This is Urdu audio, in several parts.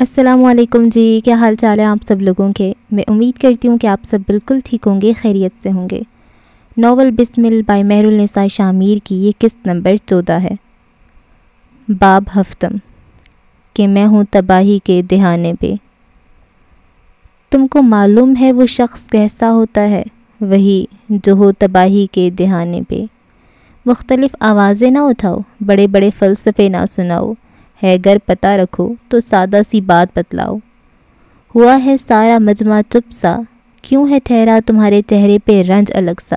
السلام علیکم جی، کیا حال چال ہے آپ سب لوگوں کے؟ میں امید کرتی ہوں کہ آپ سب بالکل ٹھیک ہوں گے، خیریت سے ہوں گے۔ ناول بسمل بائی مہر النساء شامیر کی یہ قسط نمبر 14 ہے۔ باب ہفتم کہ میں ہوں تباہی کے دہانے پہ۔ تم کو معلوم ہے وہ شخص کیسا ہوتا ہے، وہی جو ہو تباہی کے دہانے پہ۔ مختلف آوازیں نہ اٹھاؤ، بڑے بڑے فلسفے نہ سناؤ، ہے گر پتہ رکھو تو سادہ سی بات بتلاؤ۔ ہوا ہے سارا مجمع چپ سا، کیوں ہے ٹھہرا تمہارے چہرے پہ رنج الگ سا؟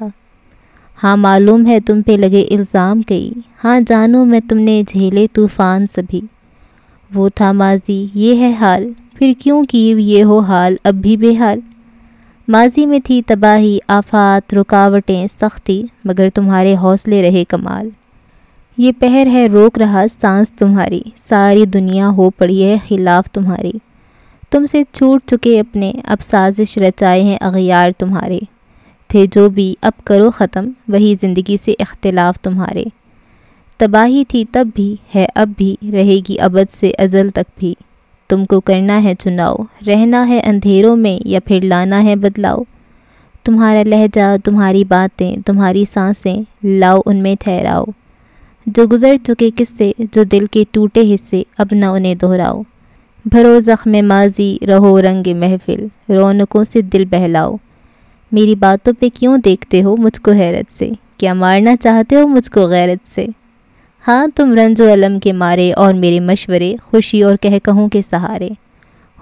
ہاں معلوم ہے تم پہ لگے الزام کئی، ہاں جانو میں تم نے جھیلے طوفان سبھی۔ وہ تھا ماضی یہ ہے حال، پھر کیوں کی یہ ہو حال اب بھی بے حال؟ ماضی میں تھی تباہی، آفات، رکاوٹیں، سختی، مگر تمہارے حوصلے رہے کمال۔ یہ پہر ہے روک رہا سانس تمہاری، ساری دنیا ہو پڑی ہے خلاف تمہاری۔ تم سے چھوٹ چکے اپنے، اب سازش رچائے ہیں اغیار تمہارے۔ تھے جو بھی اب کرو ختم، وہی زندگی سے اختلاف تمہارے۔ تباہی تھی تب بھی، ہے اب بھی، رہے گی ابد سے ازل تک بھی۔ تم کو کرنا ہے چناؤ، رہنا ہے اندھیروں میں یا پھر لانا ہے بدلاؤ۔ تمہارا لہجہ، تمہاری باتیں، تمہاری سانسیں، لاؤ ان میں ٹھہراؤ۔ جو گزر چکے قصے، جو دل کے ٹوٹے حصے، اب نہ انہیں دہراؤ۔ بھرو زخم ماضی، رہو رنگ محفل، رونقوں سے دل بہلاؤ۔ میری باتوں پہ کیوں دیکھتے ہو مجھ کو حیرت سے، کیا مارنا چاہتے ہو مجھ کو غیرت سے؟ ہاں تم رنج و الم کے مارے اور میرے مشورے، خوشی اور کہوں کے سہارے۔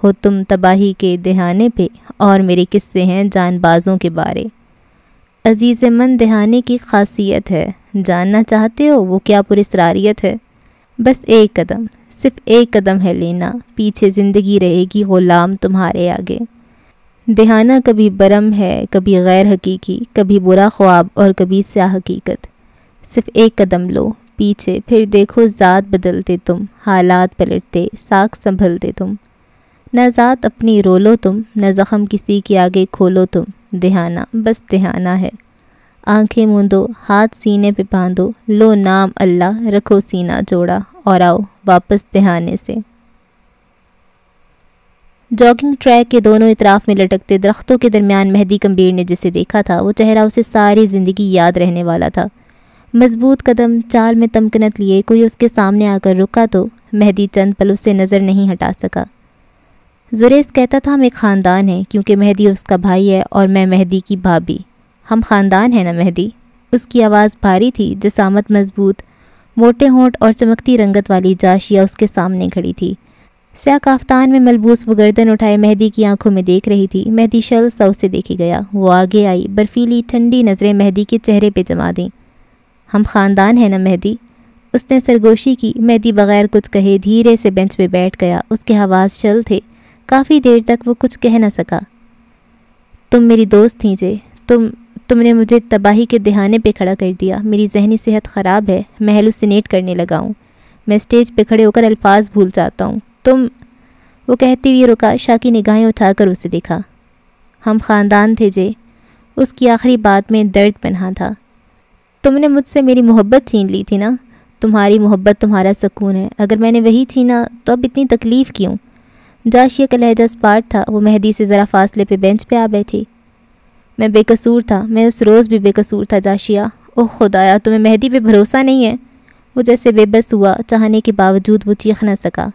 ہو تم تباہی کے دہانے پہ، اور میرے قصے ہیں جان بازوں کے بارے۔ عزیز من دہانے کی خاصیت ہے، جاننا چاہتے ہو وہ کیا پراسراریت ہے؟ بس ایک قدم، صرف ایک قدم ہے لینا، پیچھے زندگی رہے گی غلام تمہارے آگے۔ دہانہ کبھی برم ہے، کبھی غیر حقیقی، کبھی برا خواب اور کبھی سیاہ حقیقت۔ صرف ایک قدم لو پیچھے، پھر دیکھو ذات بدلتے تم، حالات پلٹتے، ساکھ سنبھلتے تم۔ نہ ذات اپنی رولو تم، نہ زخم کسی کے آگے کھولو تم۔ دہانہ بس دہانہ ہے۔ آنکھیں موندو، ہاتھ سینے پہ باندھو، لو نام اللہ، رکھو سینہ جوڑا، اور آؤ واپس دہانے سے۔ جاگنگ ٹریک کے دونوں اطراف میں لٹکتے درختوں کے درمیان مہدی کمبیر نے جسے دیکھا تھا، وہ چہرہ اسے ساری زندگی یاد رہنے والا تھا۔ مضبوط قدم، چال میں تمکنت لیے کوئی اس کے سامنے آ کر رکا تو مہدی چند پل اس سے نظر نہیں ہٹا سکا۔ زریز کہتا تھا ہم ایک خاندان ہیں، کیونکہ مہدی اس کا بھائی ہے اور میں مہدی کی بھابھی۔ ہم خاندان ہیں نا مہدی؟ اس کی آواز بھاری تھی، جسامت مضبوط، موٹے ہونٹ اور چمکتی رنگت والی جاشیہ اس کے سامنے کھڑی تھی۔ سیاہ کافتان میں ملبوس وہ گردن اٹھائے مہدی کی آنکھوں میں دیکھ رہی تھی۔ مہدی شل سا اسے دیکھے گیا۔ وہ آگے آئی، برفیلی ٹھنڈی نظریں مہدی کے چہرے پہ جما دیں۔ ہم خاندان ہیں نا مہدی؟ اس نے سرگوشی کی۔ مہدی بغیر کچھ کہے دھیرے سے بینچ پہ بیٹھ گیا۔ اس کے حواس شل تھے، کافی دیر تک وہ کچھ کہہ نہ سکا۔ تم میری دوست تھیں جے، تم نے مجھے تباہی کے دہانے پہ کھڑا کر دیا۔ میری ذہنی صحت خراب ہے، میں ہیلوسینیٹ کرنے لگا ہوں، میں اسٹیج پہ کھڑے ہو کر الفاظ بھول جاتا ہوں۔ وہ کہتی ہوئی رکا، شاہ کی نگاہیں اٹھا کر اسے دیکھا۔ ہم خاندان تھے جے، اس کی آخری بات میں درد پنہاں تھا۔ تم نے مجھ سے میری محبت چھین لی تھی نا؟ تمہاری محبت تمہارا سکون ہے، اگر میں نے وہی چھینا تو اب اتنی تکلیف کیوں؟ جاشیہ کا لہجہ اسپاٹ تھا۔ وہ مہدی سے ذرا فاصلے پہ بینچ پہ آ بیٹھی۔ میں بے قصور تھا، میں اس روز بھی بے قصور تھا جاشیہ۔ اوہ خدایا، تمہیں مہدی پہ بھروسہ نہیں ہے؟ وہ جیسے بے بس ہوا، چاہنے کے باوجود وہ چیخ نہ سکا۔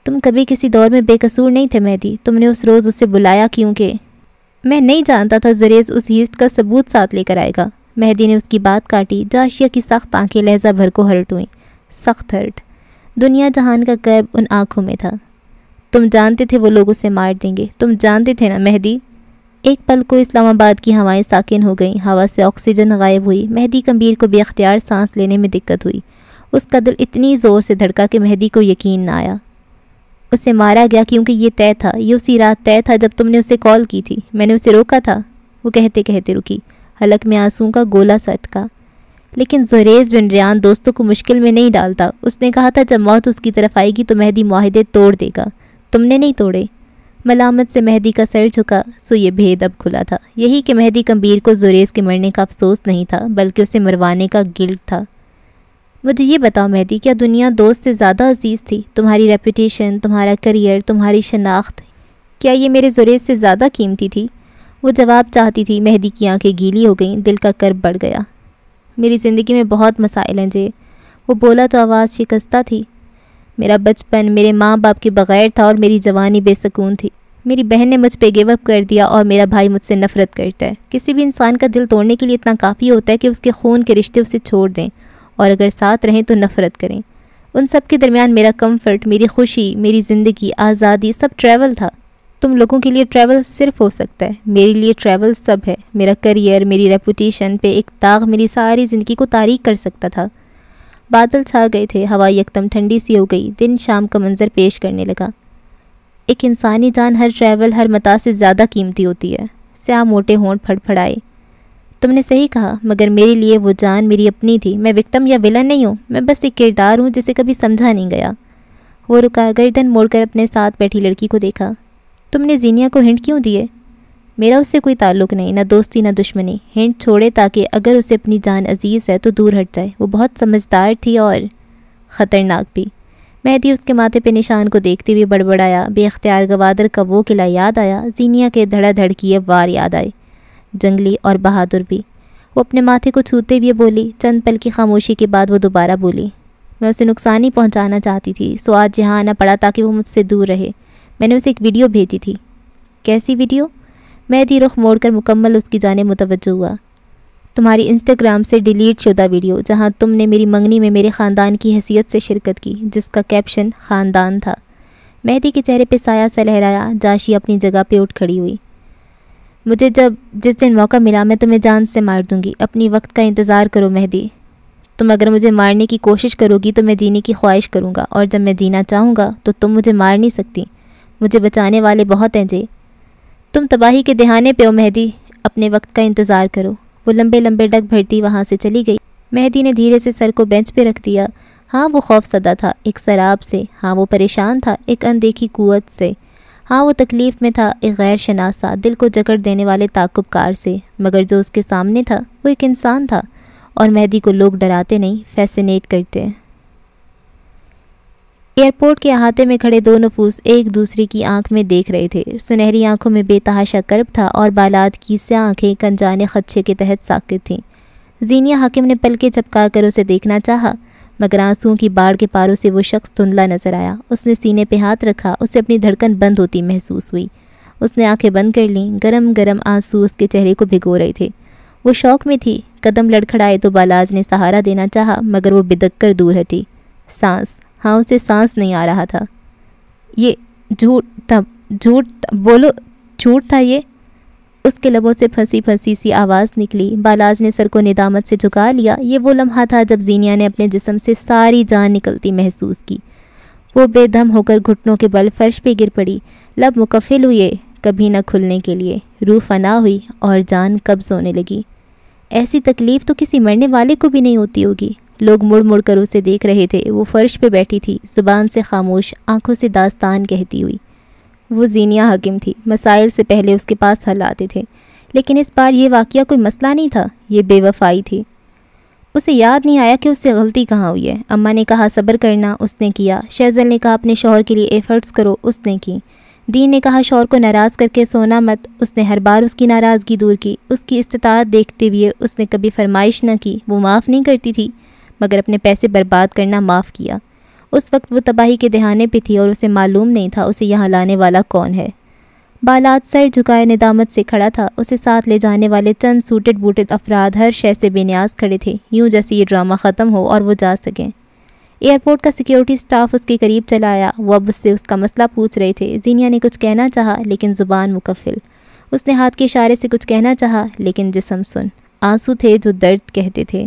تم کبھی کسی دور میں بے قصور نہیں تھے مہدی، تم نے اس روز اسے بلایا کیونکہ میں نہیں جانتا تھا زریز اس ہیسٹ کا ثبوت ساتھ لے کر آئے گا۔ مہدی نے اس کی بات کاٹی۔ جاشیہ کی سخت آنکھیں لہجہ بھر کو ہرٹ ہوئیں، سخت ہرٹ۔ دنیا جہان کا قیب ان آنکھوں میں تھا۔ تم جانتے تھے وہ لوگ اسے مار دیں گے، تم جانتے تھے نا مہدی؟ ایک پل کو اسلام آباد کی ہوائیں ساکن ہو گئیں، ہوا سے آکسیجن غائب ہوئی۔ مہدی کمبیر کو بے اختیار سانس لینے میں دقت ہوئی۔ اس کا دل اتنی زور سے دھڑکا کہ مہدی کو یقین نہ آیا۔ اسے مارا گیا کیونکہ یہ طے تھا، یہ اسی رات طے تھا جب تم نے اسے کال کی تھی۔ میں نے اسے روکا تھا، وہ کہتے کہتے رکی، حلق میں آنسوں کا گولا سا اٹکا۔ لیکن زریز بن ریان دوستوں کو مشکل میں نہیں ڈالتا۔ اس نے کہا تھا جب موت اس کی طرف آئے گی تو مہدی معاہدے توڑ دے گا، تم نے نہیں توڑے۔ ملامت سے مہدی کا سر جھکا، سو یہ بھید اب کھلا تھا، یہی کہ مہدی کمبیر کو زریز کے مرنے کا افسوس نہیں تھا، بلکہ اسے مروانے کا گلٹ تھا۔ مجھے یہ بتاؤ مہدی، کیا دنیا دوست سے زیادہ عزیز تھی؟ تمہاری ریپوٹیشن، تمہارا کریئر، تمہاری شناخت، کیا یہ میرے زریعے سے زیادہ قیمتی تھی؟ وہ جواب چاہتی تھی، مہدی کی آنکھیں گیلی ہو گئیں، دل کا کرب بڑھ گیا۔ میری زندگی میں بہت مسائل ہیں جی، وہ بولا تو آواز شکستہ تھی۔ میرا بچپن میرے ماں باپ کے بغیر تھا اور میری جوانی بے سکون تھی۔ میری بہن نے مجھ پہ گیو اپ کر دیا اور میرا بھائی مجھ سے نفرت کرتا ہے۔ کسی بھی انسان کا دل توڑنے کے لیے اتنا کافی ہوتا ہے کہ اس کے خون کے رشتے اسے چھوڑ دیں، اور اگر ساتھ رہیں تو نفرت کریں۔ ان سب کے درمیان میرا کمفرٹ، میری خوشی، میری زندگی، آزادی، سب ٹریول تھا۔ تم لوگوں کے لیے ٹریول صرف ہو سکتا ہے، میرے لیے ٹریول سب ہے۔ میرا کریئر، میری ریپوٹیشن پہ ایک داغ میری ساری زندگی کو تاریک کر سکتا تھا۔ بادل چھا گئے تھے، ہوا یکدم ٹھنڈی سی ہو گئی، دن شام کا منظر پیش کرنے لگا۔ ایک انسانی جان ہر ٹریول، ہر متاع سے زیادہ قیمتی ہوتی ہے۔ سیاہ موٹے ہونٹ پھڑ پھڑائے۔ تم نے صحیح کہا، مگر میرے لیے وہ جان میری اپنی تھی۔ میں وکٹم یا ویلن نہیں ہوں، میں بس ایک کردار ہوں جسے کبھی سمجھا نہیں گیا۔ وہ رکا، گردن موڑ کر اپنے ساتھ بیٹھی لڑکی کو دیکھا۔ تم نے زینیا کو ہنٹ کیوں دیے؟ میرا اس سے کوئی تعلق نہیں، نہ دوستی نہ دشمنی۔ ہنٹ چھوڑے تاکہ اگر اسے اپنی جان عزیز ہے تو دور ہٹ جائے۔ وہ بہت سمجھدار تھی اور خطرناک بھی۔ مہدی اس کے ماتھے پہ نشان کو دیکھتے ہوئے بڑبڑایا۔ بے اختیار گوادر کا وہ قلعہ یاد آیا، زینیا کے دھڑا دھڑ کیے وار یاد آئے، جنگلی اور بہادر بھی۔ وہ اپنے ماتھے کو چھوتے ہوئے بولی۔ چند پل کی خاموشی کے بعد وہ دوبارہ بولی، میں اسے نقصان ہی پہنچانا چاہتی تھی، سو آج یہاں آنا پڑا تاکہ وہ مجھ سے دور رہے۔ میں نے اسے ایک ویڈیو بھیجی تھی۔ کیسی ویڈیو؟ مہدی رخ موڑ کر مکمل اس کی جانب متوجہ ہوا۔ تمہاری انسٹاگرام سے ڈیلیٹ شدہ ویڈیو، جہاں تم نے میری منگنی میں میرے خاندان کی حیثیت سے شرکت کی، جس کا کیپشن خاندان تھا۔ مہدی کے چہرے پہ سایہ سا لہرایا، جاشی اپنی جگہ پہ اٹھ کھڑی ہوئی۔ مجھے جس دن موقع ملا میں تمہیں جان سے مار دوں گی، اپنی وقت کا انتظار کرو مہدی۔ تم اگر مجھے مارنے کی کوشش کرو گی تو میں جینے کی خواہش کروں گا، اور جب میں جینا چاہوں گا تو تم مجھے مار نہیں سکتی۔ مجھے بچانے والے بہت ہیں جی۔ تم تباہی کے دہانے پہ ہو مہدی، اپنے وقت کا انتظار کرو۔ وہ لمبے لمبے ڈگ بھرتی وہاں سے چلی گئی۔ مہدی نے دھیرے سے سر کو بینچ پہ رکھ دیا۔ ہاں وہ خوف زدہ تھا، ایک سراب سے۔ ہاں وہ پریشان تھا، ایک اندیکھی قوت سے۔ ہاں وہ تکلیف میں تھا، ایک غیر شناسا، دل کو جکڑ دینے والے تعقب کار سے۔ مگر جو اس کے سامنے تھا وہ ایک انسان تھا، اور مہدی کو لوگ ڈراتے نہیں، فیسینیٹ کرتے ہیں۔ ایئرپورٹ کے احاطے میں کھڑے دو نفوس ایک دوسرے کی آنکھ میں دیکھ رہے تھے۔ سنہری آنکھوں میں بے تحاشا کرب تھا، اور بالاد کی سیاہ آنکھیں کنجانے خدشے کے تحت ساکت تھیں۔ زینیا حاکم نے پلکیں چپکا کر اسے دیکھنا چاہا، مگر آنسوؤں کی باڑھ کے پاروں سے وہ شخص دھندلا نظر آیا۔ اس نے سینے پہ ہاتھ رکھا، اسے اپنی دھڑکن بند ہوتی محسوس ہوئی۔ اس نے آنکھیں بند کر لیں، گرم گرم آنسو اس کے چہرے کو بھگو رہے تھے۔ وہ شوق میں تھی، قدم لڑکھڑائے تو بالاج نے سہارا دینا چاہا، مگر وہ بدک کر دور ہٹی۔ سانس، ہاں اسے سانس نہیں آ رہا تھا۔ یہ بولو جھوٹ تھا یہ؟ اس کے لبوں سے پھنسی پھنسی سی آواز نکلی۔ بالاج نے سر کو ندامت سے جھکا لیا۔ یہ وہ لمحہ تھا جب زینیا نے اپنے جسم سے ساری جان نکلتی محسوس کی۔ وہ بے دم ہو کر گھٹنوں کے بل فرش پہ گر پڑی، لب مکفل ہوئے کبھی نہ کھلنے کے لیے، روح فنا ہوئی اور جان قبض ہونے لگی۔ ایسی تکلیف تو کسی مرنے والے کو بھی نہیں ہوتی ہوگی۔ لوگ مڑ مڑ کر اسے دیکھ رہے تھے۔ وہ فرش پہ بیٹھی تھی، زبان سے خاموش، آنکھوں سے داستان کہتی ہوئی۔ وہ زینیا حاکم تھی، مسائل سے پہلے اس کے پاس حل آتے تھے، لیکن اس بار یہ واقعہ کوئی مسئلہ نہیں تھا، یہ بے وفائی تھی۔ اسے یاد نہیں آیا کہ اس سے غلطی کہاں ہوئی ہے۔ اماں نے کہا صبر کرنا، اس نے کیا۔ شہزل نے کہا اپنے شوہر کے لیے ایفرٹس کرو، اس نے کی۔ دین نے کہا شوہر کو ناراض کر کے سونا مت، اس نے ہر بار اس کی ناراضگی دور کی۔ اس کی استطاعت دیکھتے ہوئے اس نے کبھی فرمائش نہ کی۔ وہ معاف نہیں کرتی تھی، مگر اپنے پیسے برباد کرنا معاف کیا۔ اس وقت وہ تباہی کے دہانے پہ تھی اور اسے معلوم نہیں تھا اسے یہاں لانے والا کون ہے۔ بالات سر جھکائے ندامت سے کھڑا تھا۔ اسے ساتھ لے جانے والے چند سوٹڈ بوٹڈ افراد ہر شے سے بے نیاز کھڑے تھے، یوں جیسے یہ ڈرامہ ختم ہو اور وہ جا سکیں۔ ایئرپورٹ کا سیکیورٹی سٹاف اس کے قریب چلا آیا۔ وہ اب اس سے اس کا مسئلہ پوچھ رہے تھے۔ زینیا نے کچھ کہنا چاہا لیکن زبان مکفل۔ اس نے ہاتھ کے اشارے سے کچھ کہنا چاہا لیکن جسم سن۔ آنسو تھے جو درد کہتے تھے،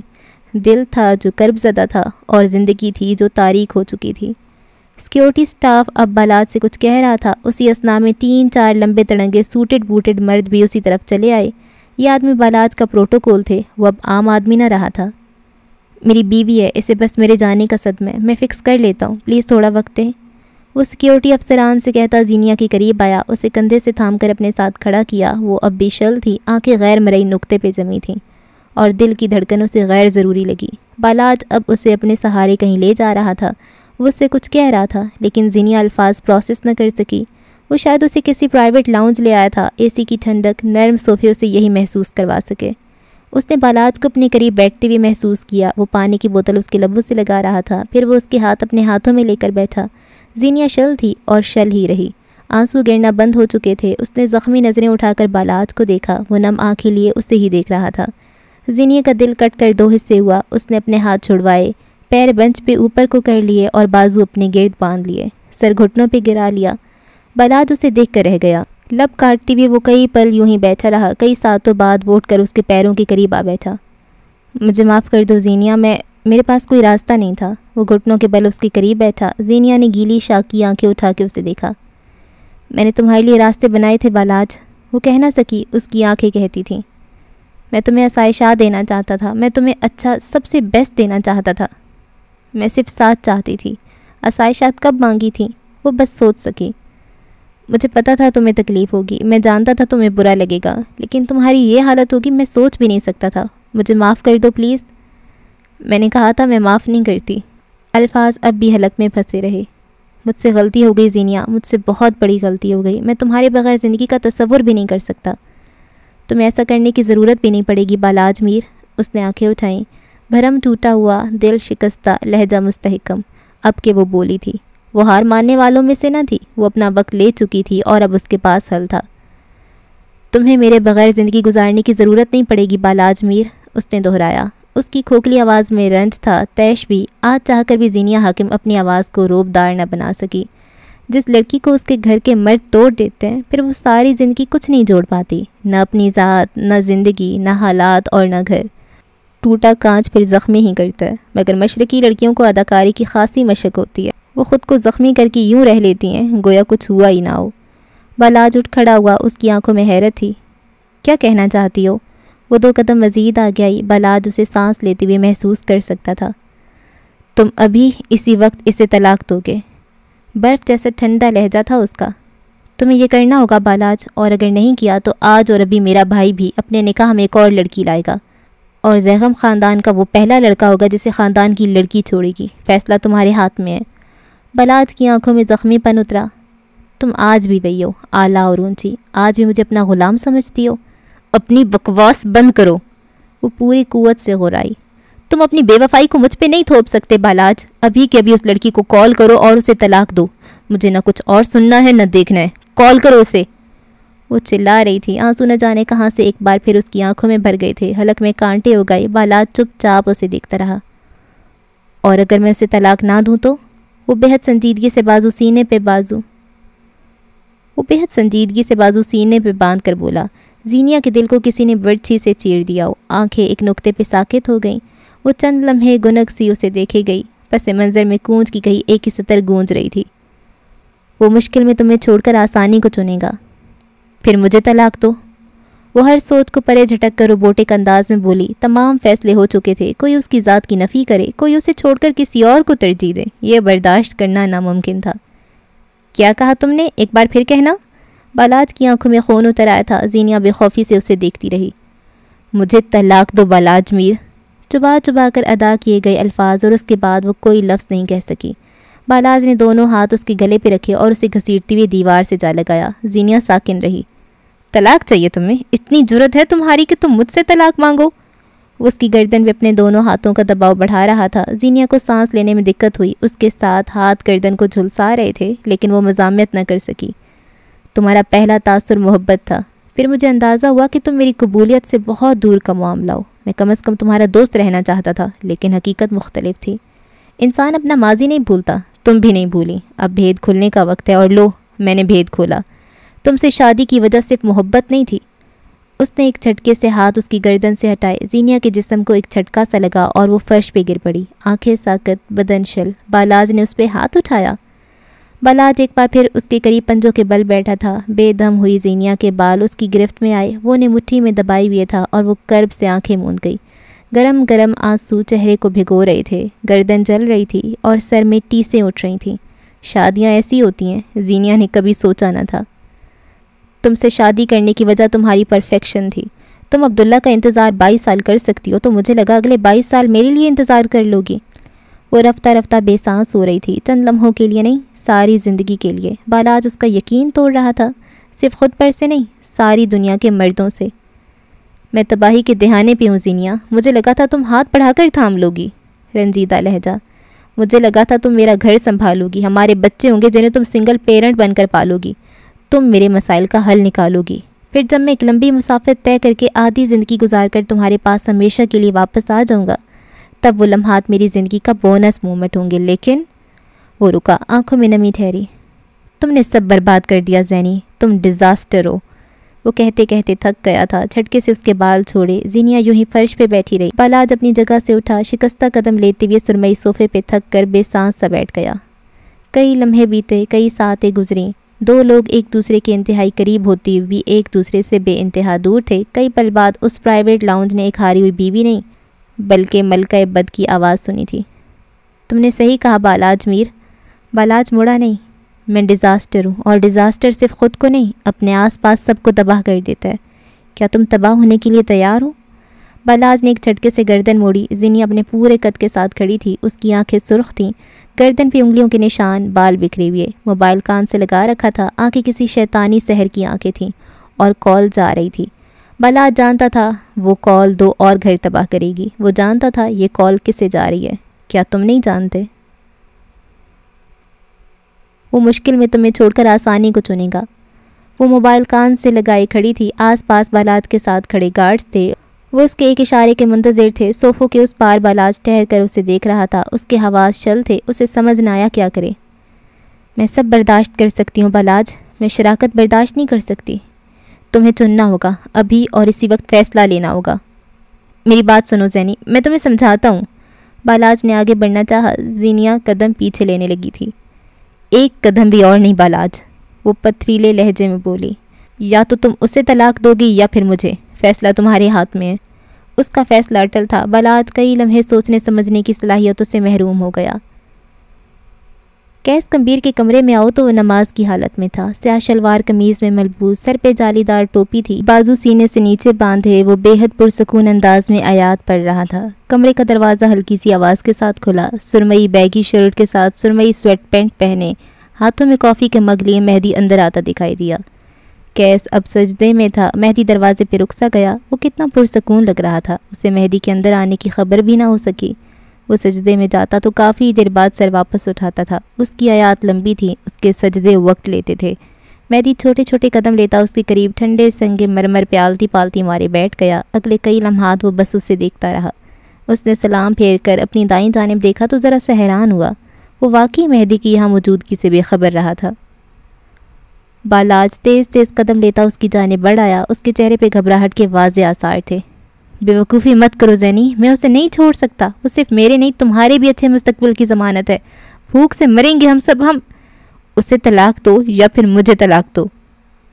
دل تھا جو کرب زدہ تھا، اور زندگی تھی جو تاریک ہو چکی تھی۔ سیکیورٹی سٹاف اب بالات سے کچھ کہہ رہا تھا۔ اسی اثنا میں 3-4 لمبے تڑنگے سوٹڈ بوٹڈ مرد بھی اسی طرف چلے آئے۔ یہ آدمی بالاج کا پروٹوکول تھے، وہ اب عام آدمی نہ رہا تھا۔ میری بیوی ہے، اسے بس میرے جانے کا صدمہ ہے، میں فکس کر لیتا ہوں، پلیز تھوڑا وقت دیں۔ وہ سیکیورٹی افسران سے کہتا زینیا کے قریب آیا، اسے کندھے سے تھام کر اپنے ساتھ کھڑا کیا۔ وہ اب بھی شل تھی، آنکھیں غیر مرئی نقطے پہ جمی تھیں۔ اور دل کی دھڑکنوں سے غیر ضروری لگی۔ بالاج اب اسے اپنے سہارے کہیں لے جا رہا تھا۔ وہ اس سے کچھ کہہ رہا تھا لیکن زینیا الفاظ پروسیس نہ کر سکی۔ وہ شاید اسے کسی پرائیویٹ لاؤنج لے آیا تھا، اے سی کی ٹھنڈک، نرم صوفے اسے یہی محسوس کروا سکے۔ اس نے بالاج کو اپنے قریب بیٹھتے ہوئے محسوس کیا۔ وہ پانی کی بوتل اس کے لبوں سے لگا رہا تھا، پھر وہ اس کے ہاتھ اپنے ہاتھوں میں لے کر بیٹھا۔ زینیا شل تھی اور شل ہی رہی۔ آنسو گرنا بند ہو چکے تھے۔ اس نے زخمی نظریں اٹھا کر بالاج کو دیکھا۔ وہ نم آنکھیں لیے اسے ہی دیکھ رہا تھا۔ زینیا کا دل کٹ کر 2 حصے ہوا۔ اس نے اپنے ہاتھ چھڑوائے، پیر بنچ پہ اوپر کو کر لیے اور بازو اپنے گرد باندھ لیے، سر گھٹنوں پہ گرا لیا۔ بالاج اسے دیکھ کر رہ گیا۔ لب کاٹتی ہوئے وہ کئی پل یوں ہی بیٹھا رہا۔ کئی ساعتوں بعد وہ اٹھ کر اس کے پیروں کے قریب آ بیٹھا۔ مجھے معاف کر دو زینیا، میرے پاس کوئی راستہ نہیں تھا۔ وہ گھٹنوں کے بل اس کے قریب بیٹھا۔ زینیا نے گیلی شاکی آنکھیں اٹھا کے اسے دیکھا۔ میں نے تمہارے لیے راستے بنائے تھے بالاج، وہ کہہ نہ سکی، اس کی آنکھیں کہتی تھیں۔ میں تمہیں آسائشات دینا چاہتا تھا، میں تمہیں اچھا سب سے بیسٹ دینا چاہتا تھا۔ میں صرف ساتھ چاہتی تھی۔ آسائشات کب مانگی تھیں؟ وہ بس سوچ سکی۔ مجھے پتا تھا تمہیں تکلیف ہوگی، میں جانتا تھا تمہیں برا لگے گا، لیکن تمہاری یہ حالت ہوگی میں سوچ بھی نہیں سکتا تھا۔ مجھے معاف کر دو پلیز۔ میں نے کہا تھا میں معاف نہیں کرتی۔ الفاظ اب بھی حلق میں پھنسے رہے۔ مجھ سے غلطی ہو گئی زینیا، مجھ سے بہت بڑی غلطی ہو گئی۔ میں تمہارے بغیر زندگی کا تصور بھی نہیں کر سکتا۔ تمہیں ایسا کرنے کی ضرورت بھی نہیں پڑے گی بالاج میر۔ اس نے آنکھیں اٹھائیں، بھرم ٹوٹا ہوا، دل شکستہ، لہجہ مستحکم۔ اب کہ وہ بولی تھی، وہ ہار ماننے والوں میں سے نہ تھی۔ وہ اپنا وقت لے چکی تھی اور اب اس کے پاس حل تھا۔ تمہیں میرے بغیر زندگی گزارنے کی ضرورت نہیں پڑے گی بالاج میر، اس نے دہرایا۔ اس کی کھوکھلی آواز میں رنج تھا، تیش بھی۔ آج چاہ کر بھی زینیا حاکم اپنی آواز کو روبدار نہ بنا سکی۔ جس لڑکی کو اس کے گھر کے مرد توڑ دیتے ہیں، پھر وہ ساری زندگی کچھ نہیں جوڑ پاتی، نہ اپنی ذات، نہ زندگی، نہ حالات اور نہ گھر۔ ٹوٹا کانچ پھر زخمی ہی کرتا ہے، مگر مشرقی لڑکیوں کو اداکاری کی خاصی مشق ہوتی ہے۔ وہ خود کو زخمی کر کے یوں رہ لیتی ہیں گویا کچھ ہوا ہی نہ ہو۔ بالاج اٹھ کھڑا ہوا، اس کی آنکھوں میں حیرت تھی۔ کیا کہنا چاہتی ہو؟ وہ 2 قدم مزید آگے آئی۔ بالاج اسے سانس لیتے ہوئے محسوس کر سکتا تھا۔ تم ابھی اسی وقت اسے طلاق دو گے؟ برف جیسا ٹھنڈا لہجہ تھا اس کا۔ تمہیں یہ کرنا ہوگا بالاج، اور اگر نہیں کیا تو آج اور ابھی میرا بھائی بھی اپنے نکاح میں ایک اور لڑکی لائے گا، اور زیغم خاندان کا وہ پہلا لڑکا ہوگا جسے خاندان کی لڑکی چھوڑے گی۔ فیصلہ تمہارے ہاتھ میں ہے۔ بالاج کی آنکھوں میں زخمی پن اترا۔ تم آج بھی وہی ہو، اعلیٰ اور اونچی، آج بھی مجھے اپنا غلام سمجھتی ہو۔ اپنی بکواس بند کرو، وہ پوری قوت سے غرائی۔ تم اپنی بے وفائی کو مجھ پہ نہیں تھوپ سکتے بالاج۔ ابھی کے ابھی اس لڑکی کو کال کرو اور اسے طلاق دو۔ مجھے نہ کچھ اور سننا ہے نہ دیکھنا ہے، کال کرو اسے۔ وہ چلا رہی تھی، آنسو نہ جانے کہاں سے ایک بار پھر اس کی آنکھوں میں بھر گئے تھے، حلق میں کانٹے ہو گئے۔ بالاج چپ چاپ اسے دیکھتا رہا۔ اور اگر میں اسے طلاق نہ دوں تو؟ وہ بہت سنجیدگی سے بازو سینے پہ باندھ کر بولا۔ زینیا کے دل کو کسی نے برچھی سے چیر دیا ہو۔ آنکھیں ایک نقطے پہ ساکت ہو گئیں۔ وہ چند لمحے گنگ سی اسے دیکھے گئی۔ پس منظر میں کونج کی کہیں ایک ہی سطر گونج رہی تھی۔ وہ مشکل میں تمہیں چھوڑ کر آسانی کو چنے گا۔ پھر مجھے طلاق دو۔ وہ ہر سوچ کو پرے جھٹک کر روبوٹک انداز میں بولی۔ تمام فیصلے ہو چکے تھے، کوئی اس کی ذات کی نفی کرے، کوئی اسے چھوڑ کر کسی اور کو ترجیح دے، یہ برداشت کرنا ناممکن تھا۔ کیا کہا تم نے؟ ایک بار پھر کہنا۔ بالاج کی آنکھوں میں خون اتر آیا تھا۔ زینیا بے خوفی سے اسے دیکھتی رہی۔ مجھے طلاق دو بالاج میر، چبا چبا کر ادا کیے گئے الفاظ، اور اس کے بعد وہ کوئی لفظ نہیں کہہ سکی۔ بالاج نے دونوں ہاتھ اس کے گلے پہ رکھے اور اسے گھسیٹتے ہوئے دیوار سے جا لگایا۔ زینیا ساکن رہی۔ طلاق چاہیے تمہیں؟ اتنی جرت ہے تمہاری کہ تم مجھ سے طلاق مانگو؟ وہ اس کی گردن پہ اپنے دونوں ہاتھوں کا دباؤ بڑھا رہا تھا۔ زینیا کو سانس لینے میں دقت ہوئی۔ اس کے ساتھ ہاتھ گردن کو جھلسا رہے تھے، لیکن وہ مزاحمت نہ کر سکی۔ تمہارا پہلا تاثر محبت تھا، پھر مجھے اندازہ ہوا کہ تم میری قبولیت سے بہت دور کا معاملہ ہو۔ میں کم از کم تمہارا دوست رہنا چاہتا تھا، لیکن حقیقت مختلف تھی۔ انسان اپنا ماضی نہیں بھولتا، تم بھی نہیں بھولی۔ اب بھید کھلنے کا وقت ہے، اور لو میں نے بھید کھولا۔ تم سے شادی کی وجہ صرف محبت نہیں تھی۔ اس نے ایک جھٹکے سے ہاتھ اس کی گردن سے ہٹائے۔ زینیا کے جسم کو ایک جھٹکا سا لگا اور وہ فرش پہ گر پڑی، آنکھیں ساکت، بدن شل۔ بالاج نے اس پہ ہاتھ اٹھایا۔ بالاج ایک بار پھر اس کے قریب پنجوں کے بل بیٹھا تھا۔ بے دم ہوئی زینیا کے بال اس کی گرفت میں آئے، وہ انہیں مٹھی میں دبائے ہوئے تھا اور وہ کرب سے آنکھیں موند گئی۔ گرم گرم آنسو چہرے کو بھگو رہے تھے، گردن جل رہی تھی اور سر میں ٹیسیں اٹھ رہی تھیں۔ شادیاں ایسی ہوتی ہیں، زینیا نے کبھی سوچا نہ تھا۔ تم سے شادی کرنے کی وجہ تمہاری پرفیکشن تھی۔ تم عبداللہ کا انتظار 22 سال کر سکتی ہو تو مجھے لگا اگلے 22 سال میرے لیے انتظار کر لو گی۔ وہ رفتہ رفتہ بے سانس ہو رہی تھی، چند لمحوں کے لیے نہیں، ساری زندگی کے لیے۔ بالاج اس کا یقین توڑ رہا تھا، صرف خود پر سے نہیں، ساری دنیا کے مردوں سے۔ میں تباہی کے دہانے پہ ہوں زینیا، مجھے لگا تھا تم ہاتھ بڑھا کر تھام لو گی۔ رنجیدہ لہجہ۔ مجھے لگا تھا تم میرا گھر سنبھالو گی، ہمارے بچے ہوں گے جنہیں تم سنگل پیرنٹ بن کر پالو گی، تم میرے مسائل کا حل نکالو گی۔ پھر جب میں ایک لمبی مسافت طے کر کے آدھی زندگی گزار کر تمہارے پاس ہمیشہ کے لیے واپس آ جاؤں گا، تب وہ لمحات میری زندگی کا بونس مومنٹ ہوں گے۔ لیکن وہ رکا، آنکھوں میں نمی ٹھہری۔ تم نے سب برباد کر دیا زینی، تم ڈیزاسٹر ہو۔ وہ کہتے کہتے تھک گیا تھا، جھٹکے سے اس کے بال چھوڑے۔ زینیا یوں ہی فرش پہ بیٹھی رہی۔ بالاج اپنی جگہ سے اٹھا، شکستہ قدم لیتے ہوئے سرمئی صوفے پہ تھک کر بے سانس سا بیٹھ گیا۔ کئی لمحے بیتے، کئی ساعتیں گزریں۔ دو لوگ ایک دوسرے کے انتہائی قریب ہوتے ہوئے بھی ایک دوسرے سے بے انتہا دور تھے۔ کئی پل بعد اس پرائیویٹ لاؤنج نے ایک ہاری ہوئی بیوی نہیں بلکہ ملکہ بد کی آواز سنی تھی۔ تم نے صحیح کہا بالاج میر۔ بالاج مڑا نہیں۔ میں ڈیزاسٹر ہوں، اور ڈیزاسٹر صرف خود کو نہیں، اپنے آس پاس سب کو تباہ کر دیتا ہے۔ کیا تم تباہ ہونے کے لیے تیار ہو؟ بالاج نے ایک جھٹکے سے گردن موڑی۔ زینیا اپنے پورے قد کے ساتھ کھڑی تھی، اس کی آنکھیں سرخ تھیں، گردن پہ انگلیوں کے نشان، بال بکھرے ہوئے۔ موبائل کان سے لگا رکھا تھا، آنکھیں کسی شیطانی سحر کی آنکھیں تھیں، اور کال جا رہی تھی۔ بالاج جانتا تھا وہ کال 2 اور گھر تباہ کرے گی۔ وہ جانتا تھا یہ کال کسے جا رہی ہے۔ کیا تم نہیں جانتے؟ وہ مشکل میں تمہیں چھوڑ کر آسانی کو چنے گا۔ وہ موبائل کان سے لگائے کھڑی تھی، آس پاس بالاج کے ساتھ کھڑے گارڈز تھے، وہ اس کے ایک اشارے کے منتظر تھے۔ صوفوں کے اس پار بالاج ٹہر کر اسے دیکھ رہا تھا، اس کے حواس شل تھے، اسے سمجھ نہ آیا کیا کرے۔ میں سب برداشت کر سکتی ہوں بالاج، میں شراکت برداشت نہیں کر سکتی۔ تمہیں چننا ہوگا، ابھی اور اسی وقت فیصلہ لینا ہوگا۔ میری بات سنو زینی، میں تمہیں سمجھاتا ہوں۔ بالاج نے آگے بڑھنا چاہا، زینیا قدم پیچھے لینے لگی تھی۔ ایک قدم بھی اور نہیں بالاج، وہ پتھریلے لہجے میں بولی۔ یا تو تم اسے طلاق دو گی یا پھر مجھے، فیصلہ تمہارے ہاتھ میں ہے۔ اس کا فیصلہ اٹل تھا۔ بالاج کئی لمحے سوچنے سمجھنے کی صلاحیتوں سے محروم ہو گیا۔ کیس کمبیر کے کمرے میں آؤ تو وہ نماز کی حالت میں تھا، سیاہ شلوار قمیض میں ملبوس، سر پہ جالی دار ٹوپی تھی، بازو سینے سے نیچے باندھے وہ بے حد پرسکون انداز میں آیات پڑھ رہا تھا۔ کمرے کا دروازہ ہلکی سی آواز کے ساتھ کھلا۔ سرمئی بیگی شرٹ کے ساتھ سرمئی سویٹ پینٹ پہنے، ہاتھوں میں کافی کے مگ لیے مہدی اندر آتا دکھائی دیا۔ کیس اب سجدے میں تھا۔ مہدی دروازے پہ رک سا گیا۔ وہ کتنا پرسکون لگ رہا تھا، اسے مہدی کے اندر آنے کی خبر بھی نہ ہو سکی۔ وہ سجدے میں جاتا تو کافی دیر بعد سر واپس اٹھاتا تھا۔ اس کی آیات لمبی تھیں، اس کے سجدے وقت لیتے تھے۔ مہدی چھوٹے چھوٹے قدم لیتا اس کے قریب ٹھنڈے سنگ مرمر پہ آلتی پالتی مارے بیٹھ گیا۔ اگلے کئی لمحات وہ بس اسے دیکھتا رہا۔ اس نے سلام پھیر کر اپنی دائیں جانب دیکھا تو ذرا سا حیران ہوا، وہ واقعی مہدی کی یہاں موجودگی سے بے خبر رہا تھا۔ بالاج تیز تیز قدم لیتا اس کی جانب بڑھ آیا، اس کے چہرے پہ گھبراہٹ کے واضح آثار تھے۔ بے وقوفی مت کرو زینی، میں اسے نہیں چھوڑ سکتا، وہ صرف میرے نہیں تمہارے بھی اچھے مستقبل کی ضمانت ہے۔ بھوک سے مریں گے ہم سب، ہم اسے طلاق دو یا پھر مجھے طلاق دو۔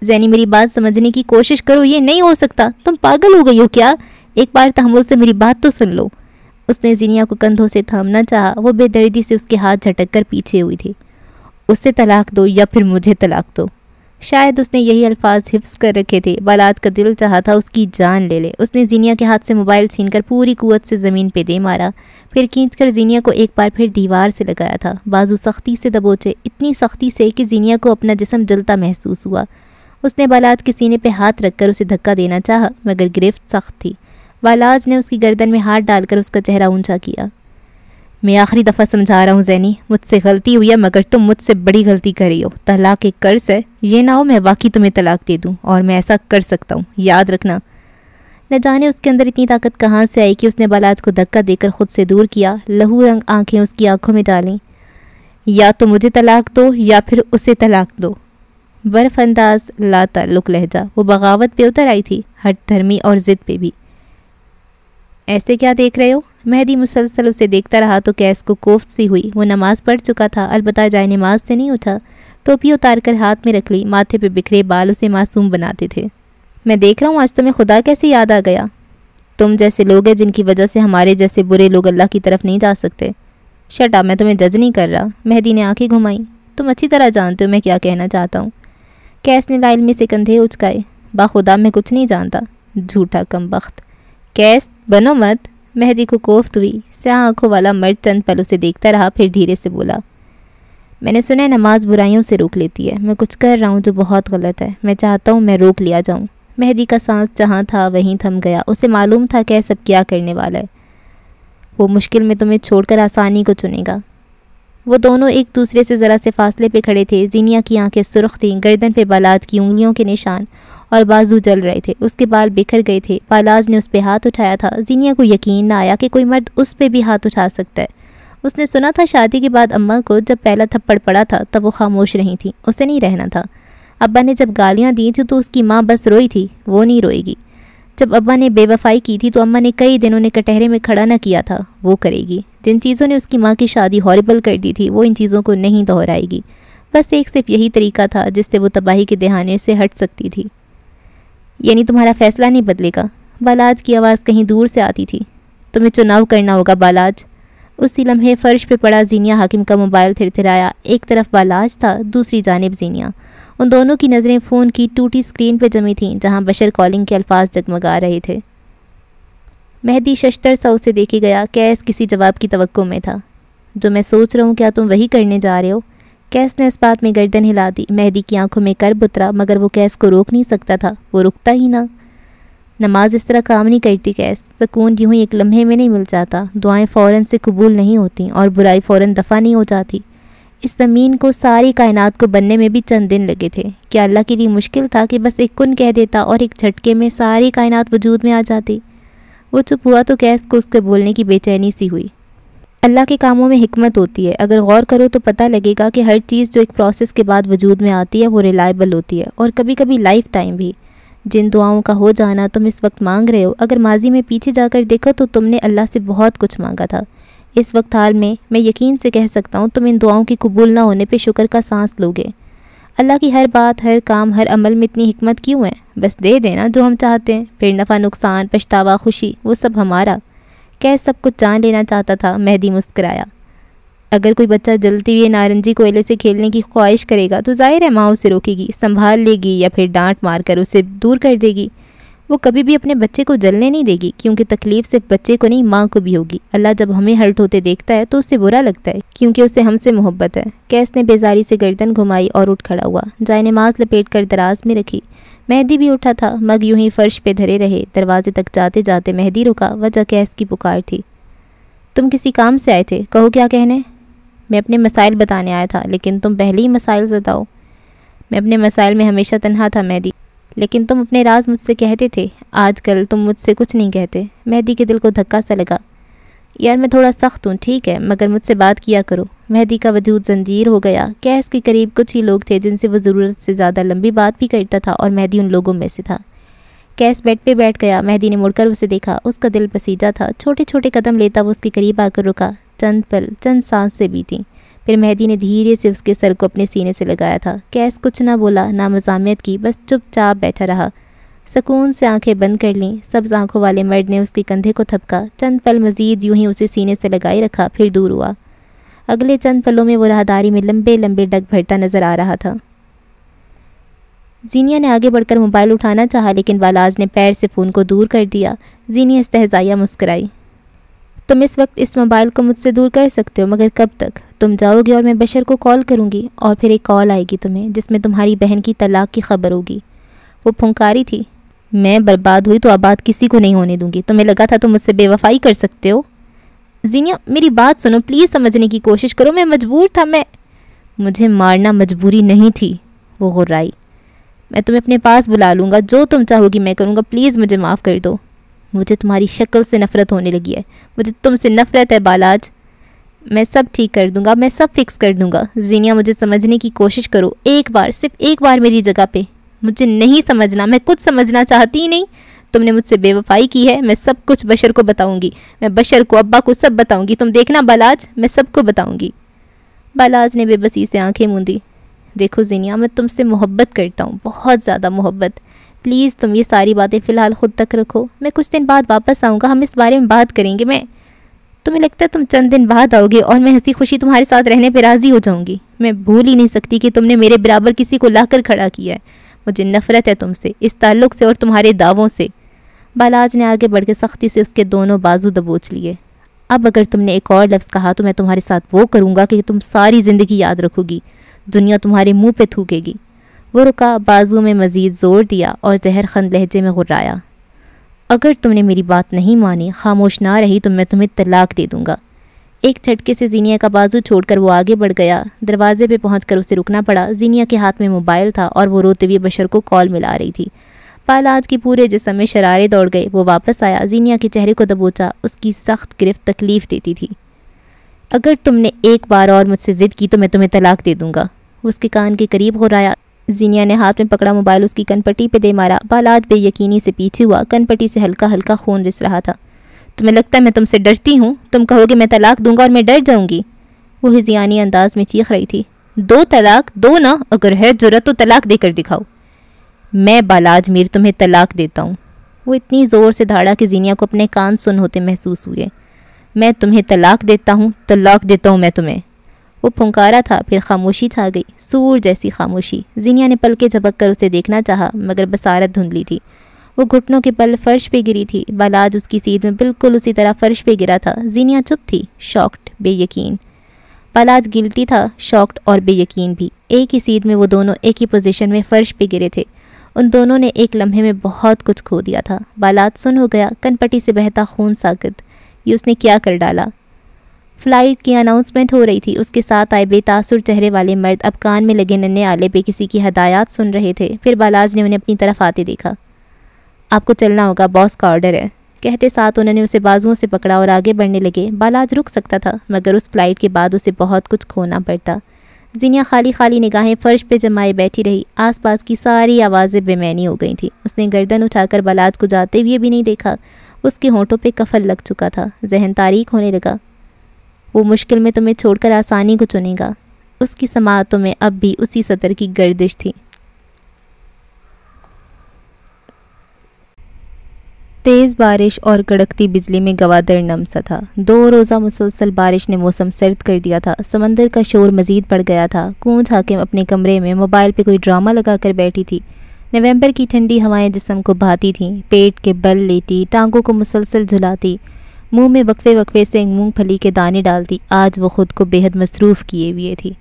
زینی میری بات سمجھنے کی کوشش کرو، یہ نہیں ہو سکتا، تم پاگل ہو گئی ہو کیا؟ ایک بار تحمل سے میری بات تو سن لو۔ اس نے زینیا کو کندھوں سے تھامنا چاہا، وہ بے دردی سے اس کے ہاتھ جھٹک کر پیچھے ہوئی تھی۔ اسے طلاق دو یا پھر مجھے طلاق دو۔ شاید اس نے یہی الفاظ حفظ کر رکھے تھے۔ بالاج کا دل چاہا تھا اس کی جان لے لے۔ اس نے زینیا کے ہاتھ سے موبائل چھین کر پوری قوت سے زمین پہ دے مارا، پھر کھینچ کر زینیا کو ایک بار پھر دیوار سے لگایا تھا۔ بازو سختی سے دبوچے، اتنی سختی سے کہ زینیا کو اپنا جسم جلتا محسوس ہوا۔ اس نے بالاج کے سینے پہ ہاتھ رکھ کر اسے دھکا دینا چاہا، مگر گرفت سخت تھی۔ بالاج نے اس کی گردن میں ہاتھ ڈال کر اس کا چہرہ اونچا کیا۔ میں آخری دفعہ سمجھا رہا ہوں زینی، مجھ سے غلطی ہوئی ہے مگر تم مجھ سے بڑی غلطی کر رہی ہو۔ طلاق ایک قرض ہے، یہ نہ ہو میں واقعی تمہیں طلاق دے دوں، اور میں ایسا کر سکتا ہوں، یاد رکھنا۔ نہ جانے اس کے اندر اتنی طاقت کہاں سے آئی کہ اس نے بالاج کو دھکا دے کر خود سے دور کیا۔ لہو رنگ آنکھیں اس کی آنکھوں میں ڈالیں۔ یا تو مجھے طلاق دو یا پھر اسے طلاق دو۔ برف انداز لا تعلق لہجہ، وہ بغاوت پہ اتر آئی تھی، ہٹ دھرمی اور ضد پہ بھی۔ ایسے کیا دیکھ رہے ہو؟ مہدی مسلسل اسے دیکھتا رہا تو کیس کو کوفت سی ہوئی۔ وہ نماز پڑھ چکا تھا، البتہ جائے نماز سے نہیں اٹھا۔ ٹوپی اتار کر ہاتھ میں رکھ لی، ماتھے پہ بکھرے بال اسے معصوم بناتے تھے۔ میں دیکھ رہا ہوں آج تمہیں خدا کیسے یاد آ گیا۔ تم جیسے لوگ ہیں جن کی وجہ سے ہمارے جیسے برے لوگ اللہ کی طرف نہیں جا سکتے۔ شٹ اپ، میں تمہیں جج نہیں کر رہا۔ مہدی نے آنکھیں گھمائیں۔ تم اچھی طرح جانتے ہو میں کیا کہنا چاہتا ہوں۔ کیس نے لا علمی سے کندھے اچکائے۔ باخدا میں کچھ نہیں جانتا۔ جھوٹا کمبخت، کیس بنو مت۔ مہدی کو کوفت ہوئی۔ سیاہ آنکھوں والا مرد چند پل اسے دیکھتا رہا، پھر دھیرے سے بولا، میں نے سنا ہے نماز برائیوں سے روک لیتی ہے۔ میں کچھ کر رہا ہوں جو بہت غلط ہے، میں چاہتا ہوں میں روک لیا جاؤں۔ مہدی کا سانس جہاں تھا وہیں تھم گیا۔ اسے معلوم تھا کہ سب کیا کرنے والا ہے، وہ مشکل میں تمہیں چھوڑ کر آسانی کو چنے گا۔ وہ دونوں ایک دوسرے سے ذرا سے فاصلے پہ کھڑے تھے۔ زینیا کی آنکھیں سرخ تھیں، گردن پہ بالاج کی انگلیوں کے نشان اور بازو جل رہے تھے۔ اس کے بال بکھر گئے تھے۔ بالاج نے اس پہ ہاتھ اٹھایا تھا۔ زینیا کو یقین نہ آیا کہ کوئی مرد اس پہ بھی ہاتھ اٹھا سکتا ہے۔ اس نے سنا تھا شادی کے بعد اماں کو جب پہلا تھپڑ پڑا تھا تب وہ خاموش رہی تھیں، اسے نہیں رہنا تھا۔ ابا نے جب گالیاں دی تھی تو اس کی ماں بس روئی تھی، وہ نہیں روئے گی۔ جب ابا نے بے وفائی کی تھی تو اماں نے کئی دن انہیں کٹہرے میں کھڑا نہ کیا تھا، وہ کرے گی۔ جن چیزوں نے اس کی ماں کی شادی ہاربل کر دی تھی وہ ان چیزوں کو نہیں دہرائے گی۔ بس ایک صرف یہی طریقہ تھا جس سے وہ تباہی کے دہانے سے ہٹ سکتی تھی۔ یعنی تمہارا فیصلہ نہیں بدلے گا؟ بالاج کی آواز کہیں دور سے آتی تھی۔ تمہیں چناؤ کرنا ہوگا بالاج۔ اسی لمحے فرش پہ پڑا زینیا حاکم کا موبائل تھرتھرایا۔ ایک طرف بالاج تھا، دوسری جانب زینیا۔ ان دونوں کی نظریں فون کی ٹوٹی سکرین پہ جمی تھیں جہاں بشر کالنگ کے الفاظ جگمگا رہے تھے۔ مہدی ششتر سا اسے دیکھے گیا۔ کیس کسی جواب کی توقع میں تھا۔ جو میں سوچ رہا ہوں کیا تم وہی کرنے جا رہے ہو؟ کیس نے اس بات میں گردن ہلا دی۔ مہدی کی آنکھوں میں کرب اترا، مگر وہ کیس کو روک نہیں سکتا تھا، وہ رکتا ہی نہ۔ نماز اس طرح کام نہیں کرتی کیس، سکون یوں ہی ایک لمحے میں نہیں مل جاتا، دعائیں فوراً سے قبول نہیں ہوتی اور برائی فوراً دفع نہیں ہو جاتی۔ اس زمین کو، ساری کائنات کو بننے میں بھی چند دن لگے تھے۔ کیا اللہ کے لیے مشکل تھا کہ بس ایک کن کہہ دیتا اور ایک جھٹکے میں ساری کائنات وجود میں آ جاتی؟ وہ چپ ہوا تو کیس کو اس کے بولنے کی بے چینی سی ہوئی۔ اللہ کے کاموں میں حکمت ہوتی ہے، اگر غور کرو تو پتہ لگے گا کہ ہر چیز جو ایک پروسیس کے بعد وجود میں آتی ہے وہ ریلائبل ہوتی ہے، اور کبھی کبھی لائف ٹائم بھی۔ جن دعاؤں کا ہو جانا تم اس وقت مانگ رہے ہو، اگر ماضی میں پیچھے جا کر دیکھو تو تم نے اللہ سے بہت کچھ مانگا تھا۔ اس وقت حال میں یقین سے کہہ سکتا ہوں تم ان دعاؤں کی قبول نہ ہونے پہ شکر کا سانس لوگے۔ اللہ کی ہر بات، ہر کام، ہر عمل میں اتنی حکمت کیوں ہے؟ بس دے دینا جو ہم چاہتے ہیں، پھر نفع نقصان، پچھتاوا خوشی، وہ سب ہمارا۔ کیسے سب کچھ جان لینا چاہتا تھا؟ مہدی مسکرایا۔ اگر کوئی بچہ جلتی ہوئے نارنجی کوئلے سے کھیلنے کی خواہش کرے گا تو ظاہر ہے ماں اسے روکے گی، سنبھال لے گی یا پھر ڈانٹ مار کر اسے دور کر دے گی۔ وہ کبھی بھی اپنے بچے کو جلنے نہیں دے گی، کیونکہ تکلیف صرف بچے کو نہیں ماں کو بھی ہوگی۔ اللہ جب ہمیں ہرٹ ہوتے دیکھتا ہے تو اسے برا لگتا ہے، کیونکہ اسے ہم سے محبت ہے۔ کیس نے بیزاری سے گردن گھمائی اور اٹھ کھڑا ہوا، جائے نماز لپیٹ کر دراز میں رکھی۔ مہدی بھی اٹھا تھا، مگ یوں ہی فرش پہ دھرے رہے۔ دروازے تک جاتے جاتے مہدی رکا، وجہ کیس کی پکار تھی۔ تم کسی کام سے آئے تھے، کہو کیا کہنے؟ میں اپنے مسائل بتانے آیا تھا، لیکن تم پہلے ہی مسائل زدہ ہو۔ میں اپنے مسائل میں ہمیشہ تنہا تھا مہدی، لیکن تم اپنے راز مجھ سے کہتے تھے، آج کل تم مجھ سے کچھ نہیں کہتے۔ مہدی کے دل کو دھکا سا لگا۔ یار میں تھوڑا سخت ہوں، ٹھیک ہے، مگر مجھ سے بات کیا کرو۔ مہدی کا وجود زنجیر ہو گیا۔ کیس کے قریب کچھ ہی لوگ تھے جن سے وہ ضرورت سے زیادہ لمبی بات بھی کرتا تھا، اور مہدی ان لوگوں میں سے تھا۔ کیس بیڈ پہ بیٹھ گیا۔ مہدی نے مڑ کر اسے دیکھا، اس کا دل بسیجا تھا۔ چھوٹے چھوٹے قدم لیتا وہ اس کے قریب آ کر رکا۔ چند پل، چند سانس سے بیتی، پھر مہدی نے دھیرے سے اس کے سر کو اپنے سینے سے لگایا تھا۔ کیس کچھ نہ بولا، نہ مزاحمت کی، بس چپ چاپ بیٹھا رہا۔ سکون سے آنکھیں بند کر لیں۔ سبز آنکھوں والے مرد نے اس کے کندھے کو تھپکا، چند پل مزید یوں ہی اسے سینے سے لگائے رکھا، پھر دور ہوا۔ اگلے چند پلوں میں وہ راہداری میں لمبے لمبے ڈگ بھرتا نظر آ رہا تھا۔ زینیا نے آگے بڑھ کر موبائل اٹھانا چاہا، لیکن بالاج نے پیر سے فون کو دور کر دیا۔ زینیا استہزائیہ مسکرائی۔ تم اس وقت اس موبائل کو مجھ سے دور کر سکتے ہو، مگر کب تک؟ تم جاؤ گے اور میں بشر کو کال کروں گی، اور پھر ایک کال آئے گی تمہیں جس میں تمہاری بہن کی طلاق کی خبر ہوگی۔ وہ پھنکاری تھی۔ میں برباد ہوئی تو آباد کسی کو نہیں ہونے دوں گی۔ تمہیں لگا تھا تم مجھ سے بے وفائی کر سکتے ہو؟ زینیا میری بات سنو، پلیز سمجھنے کی کوشش کرو، میں مجبور تھا۔ مجھے مارنا مجبوری نہیں تھی، وہ غرائی۔ میں تمہیں اپنے پاس بلا لوں گا، جو تم چاہو گی میں کروں گا، پلیز مجھے معاف کر دو۔ مجھے تمہاری شکل سے نفرت ہونے لگی ہے، مجھے تم سے نفرت ہے بالاج۔ میں سب ٹھیک کر دوں گا، میں سب فکس کر دوں گا۔ زینیا مجھے سمجھنے کی کوشش کرو، ایک بار، صرف ایک بار میری جگہ پہ۔ مجھے نہیں سمجھنا، میں کچھ سمجھنا چاہتی ہی نہیں۔ تم نے مجھ سے بے وفائی کی ہے، میں سب کچھ بشر کو بتاؤں گی، میں بشر کو، ابا کو، سب بتاؤں گی۔ تم دیکھنا بالاج، میں سب کو بتاؤں گی۔ بالاج نے بے بسی سے آنکھیں موندی۔ دیکھو زینیا، میں تم سے محبت کرتا ہوں، بہت زیادہ محبت۔ پلیز تم یہ ساری باتیں فی الحال خود تک رکھو، میں کچھ دن بعد واپس آؤں گا، ہم اس بارے میں بات کریں گے۔ تمہیں لگتا ہے تم چند دن بعد آؤ گے اور میں ہنسی خوشی تمہارے ساتھ رہنے پہ راضی ہو جاؤں گی؟ میں بھول ہی نہیں سکتی کہ تم نے میرے برابر کسی کو لا کر کھڑا کیا ہے۔ مجھے نفرت ہے تم سے، اس تعلق سے اور تمہارے دعووں سے۔ بالاج نے آگے بڑھ کے سختی سے اس کے دونوں بازو دبوچ لیے۔ اب اگر تم نے ایک اور لفظ کہا تو میں تمہارے ساتھ وہ کروں گا کہ تم ساری زندگی یاد رکھو گی، دنیا تمہارے منہ پہ تھوکے گی۔ وہ رکا، بازو میں مزید زور دیا اور زہر خند لہجے میں غرایا۔ اگر تم نے میری بات نہیں مانی، خاموش نہ رہی تو میں تمہیں طلاق دے دوں گا۔ ایک جھٹکے سے زینیا کا بازو چھوڑ کر وہ آگے بڑھ گیا۔ دروازے پہ پہنچ کر اسے رکنا پڑا۔ زینیا کے ہاتھ میں موبائل تھا اور وہ روتے ہوئے بشر کو کال ملا رہی تھی۔ بالاج کی پورے جسم میں شرارے دوڑ گئے۔ وہ واپس آیا، زینیا کے چہرے کو دبوچا۔ اس کی سخت گرفت تکلیف دیتی تھی۔ اگر تم نے ایک بار اور مجھ سے ضد کی تو میں تمہیں طلاق دے دوں گا۔ وہ اس کے کان کے قریب غرایا۔ زینیا نے ہاتھ میں پکڑا موبائل اس کی کن پٹی پہ دے مارا۔ بالاج بے یقینی سے پیچھے ہوا۔ کن پٹی سے ہلکا ہلکا خون رس رہا تھا۔ تمہیں لگتا ہے میں تم سے ڈرتی ہوں؟ تم کہو گے میں طلاق دوں گا اور میں ڈر جاؤں گی؟ وہ ہذیانی انداز میں چیخ رہی تھی۔ دو طلاق دو نا، اگر ہے جرأت تو طلاق دے کر دکھاؤ۔ میں بالاج میر تمہیں طلاق دیتا ہوں۔ وہ اتنی زور سے دھاڑا کہ زینیا کو اپنے کان سن ہوتے محسوس ہوئے۔ میں تمہیں طلاق دیتا ہوں، طلاق دیتا ہوں میں تمہیں۔ وہ پھنکارا تھا، پھر خاموشی چھا گئی، سور جیسی خاموشی۔ زینیا نے پلکیں جھپک کر اسے دیکھنا چاہا مگر بصارت دھندلی تھی۔ وہ گھٹنوں کے بل فرش پہ گری تھی۔ بالاج اس کی سیدھ میں بالکل اسی طرح فرش پہ گرا تھا۔ زینیا چپ تھی، شاکڈ، بے یقین۔ بالاج گلٹی تھا، شاکڈ اور بے یقین بھی۔ ایک ہی سیدھ میں وہ دونوں ایک ہی پوزیشن میں فرش پہ گرے تھے۔ ان دونوں نے ایک لمحے میں بہت کچھ کھو دیا تھا۔ بالاج سن ہو گیا، کن پٹی سے بہتا خون ساکت۔ یہ اس نے کیا کر ڈالا؟ فلائٹ کی اناؤنسمنٹ ہو رہی تھی۔ اس کے ساتھ آئے بے تاثر چہرے والے مرد اب کان میں لگے ننھے آلے پہ کسی کی ہدایات سن رہے تھے۔ پھر بالاج نے انہیں اپنی طرف آتے دیکھا۔ آپ کو چلنا ہوگا، باس کا آرڈر ہے، کہتے ساتھ انہوں نے اسے بازوؤں سے پکڑا اور آگے بڑھنے لگے۔ بالاج رک سکتا تھا مگر اس فلائٹ کے بعد اسے بہت کچھ کھونا پڑتا۔ زینیا خالی خالی نگاہیں فرش پہ جمائے بیٹھی رہی۔ آس پاس کی ساری آوازیں بے معنی ہو گئی تھیں۔ اس نے گردن اٹھا کر بالاج کو جاتے ہوئے بھی نہیں دیکھا۔ اس کے ہونٹوں پہ کفل لگ چکا تھا، ذہن تاریک ہونے لگا۔ وہ مشکل میں تمہیں چھوڑ کر آسانی کو چنے گا۔ اس کی سماعتوں میں اب بھی اسی سطر کی گردش تھی۔ تیز بارش اور کڑکتی بجلی میں گوادر نم سا تھا۔ 2 روزہ مسلسل بارش نے موسم سرد کر دیا تھا۔ سمندر کا شور مزید بڑھ گیا تھا۔ کونج حاکم اپنے کمرے میں موبائل پہ کوئی ڈرامہ لگا کر بیٹھی تھی۔ نومبر کی ٹھنڈی ہوائیں جسم کو بھاتی تھیں، پیٹ کے بل لیتی، ٹانگوں کو مسلسل جھلاتی، منہ میں وقفے وقفے سے مونگ پھلی کے دانے ڈالتی۔ آج وہ خود کو بے حد مصروف کیے ہوئے تھی۔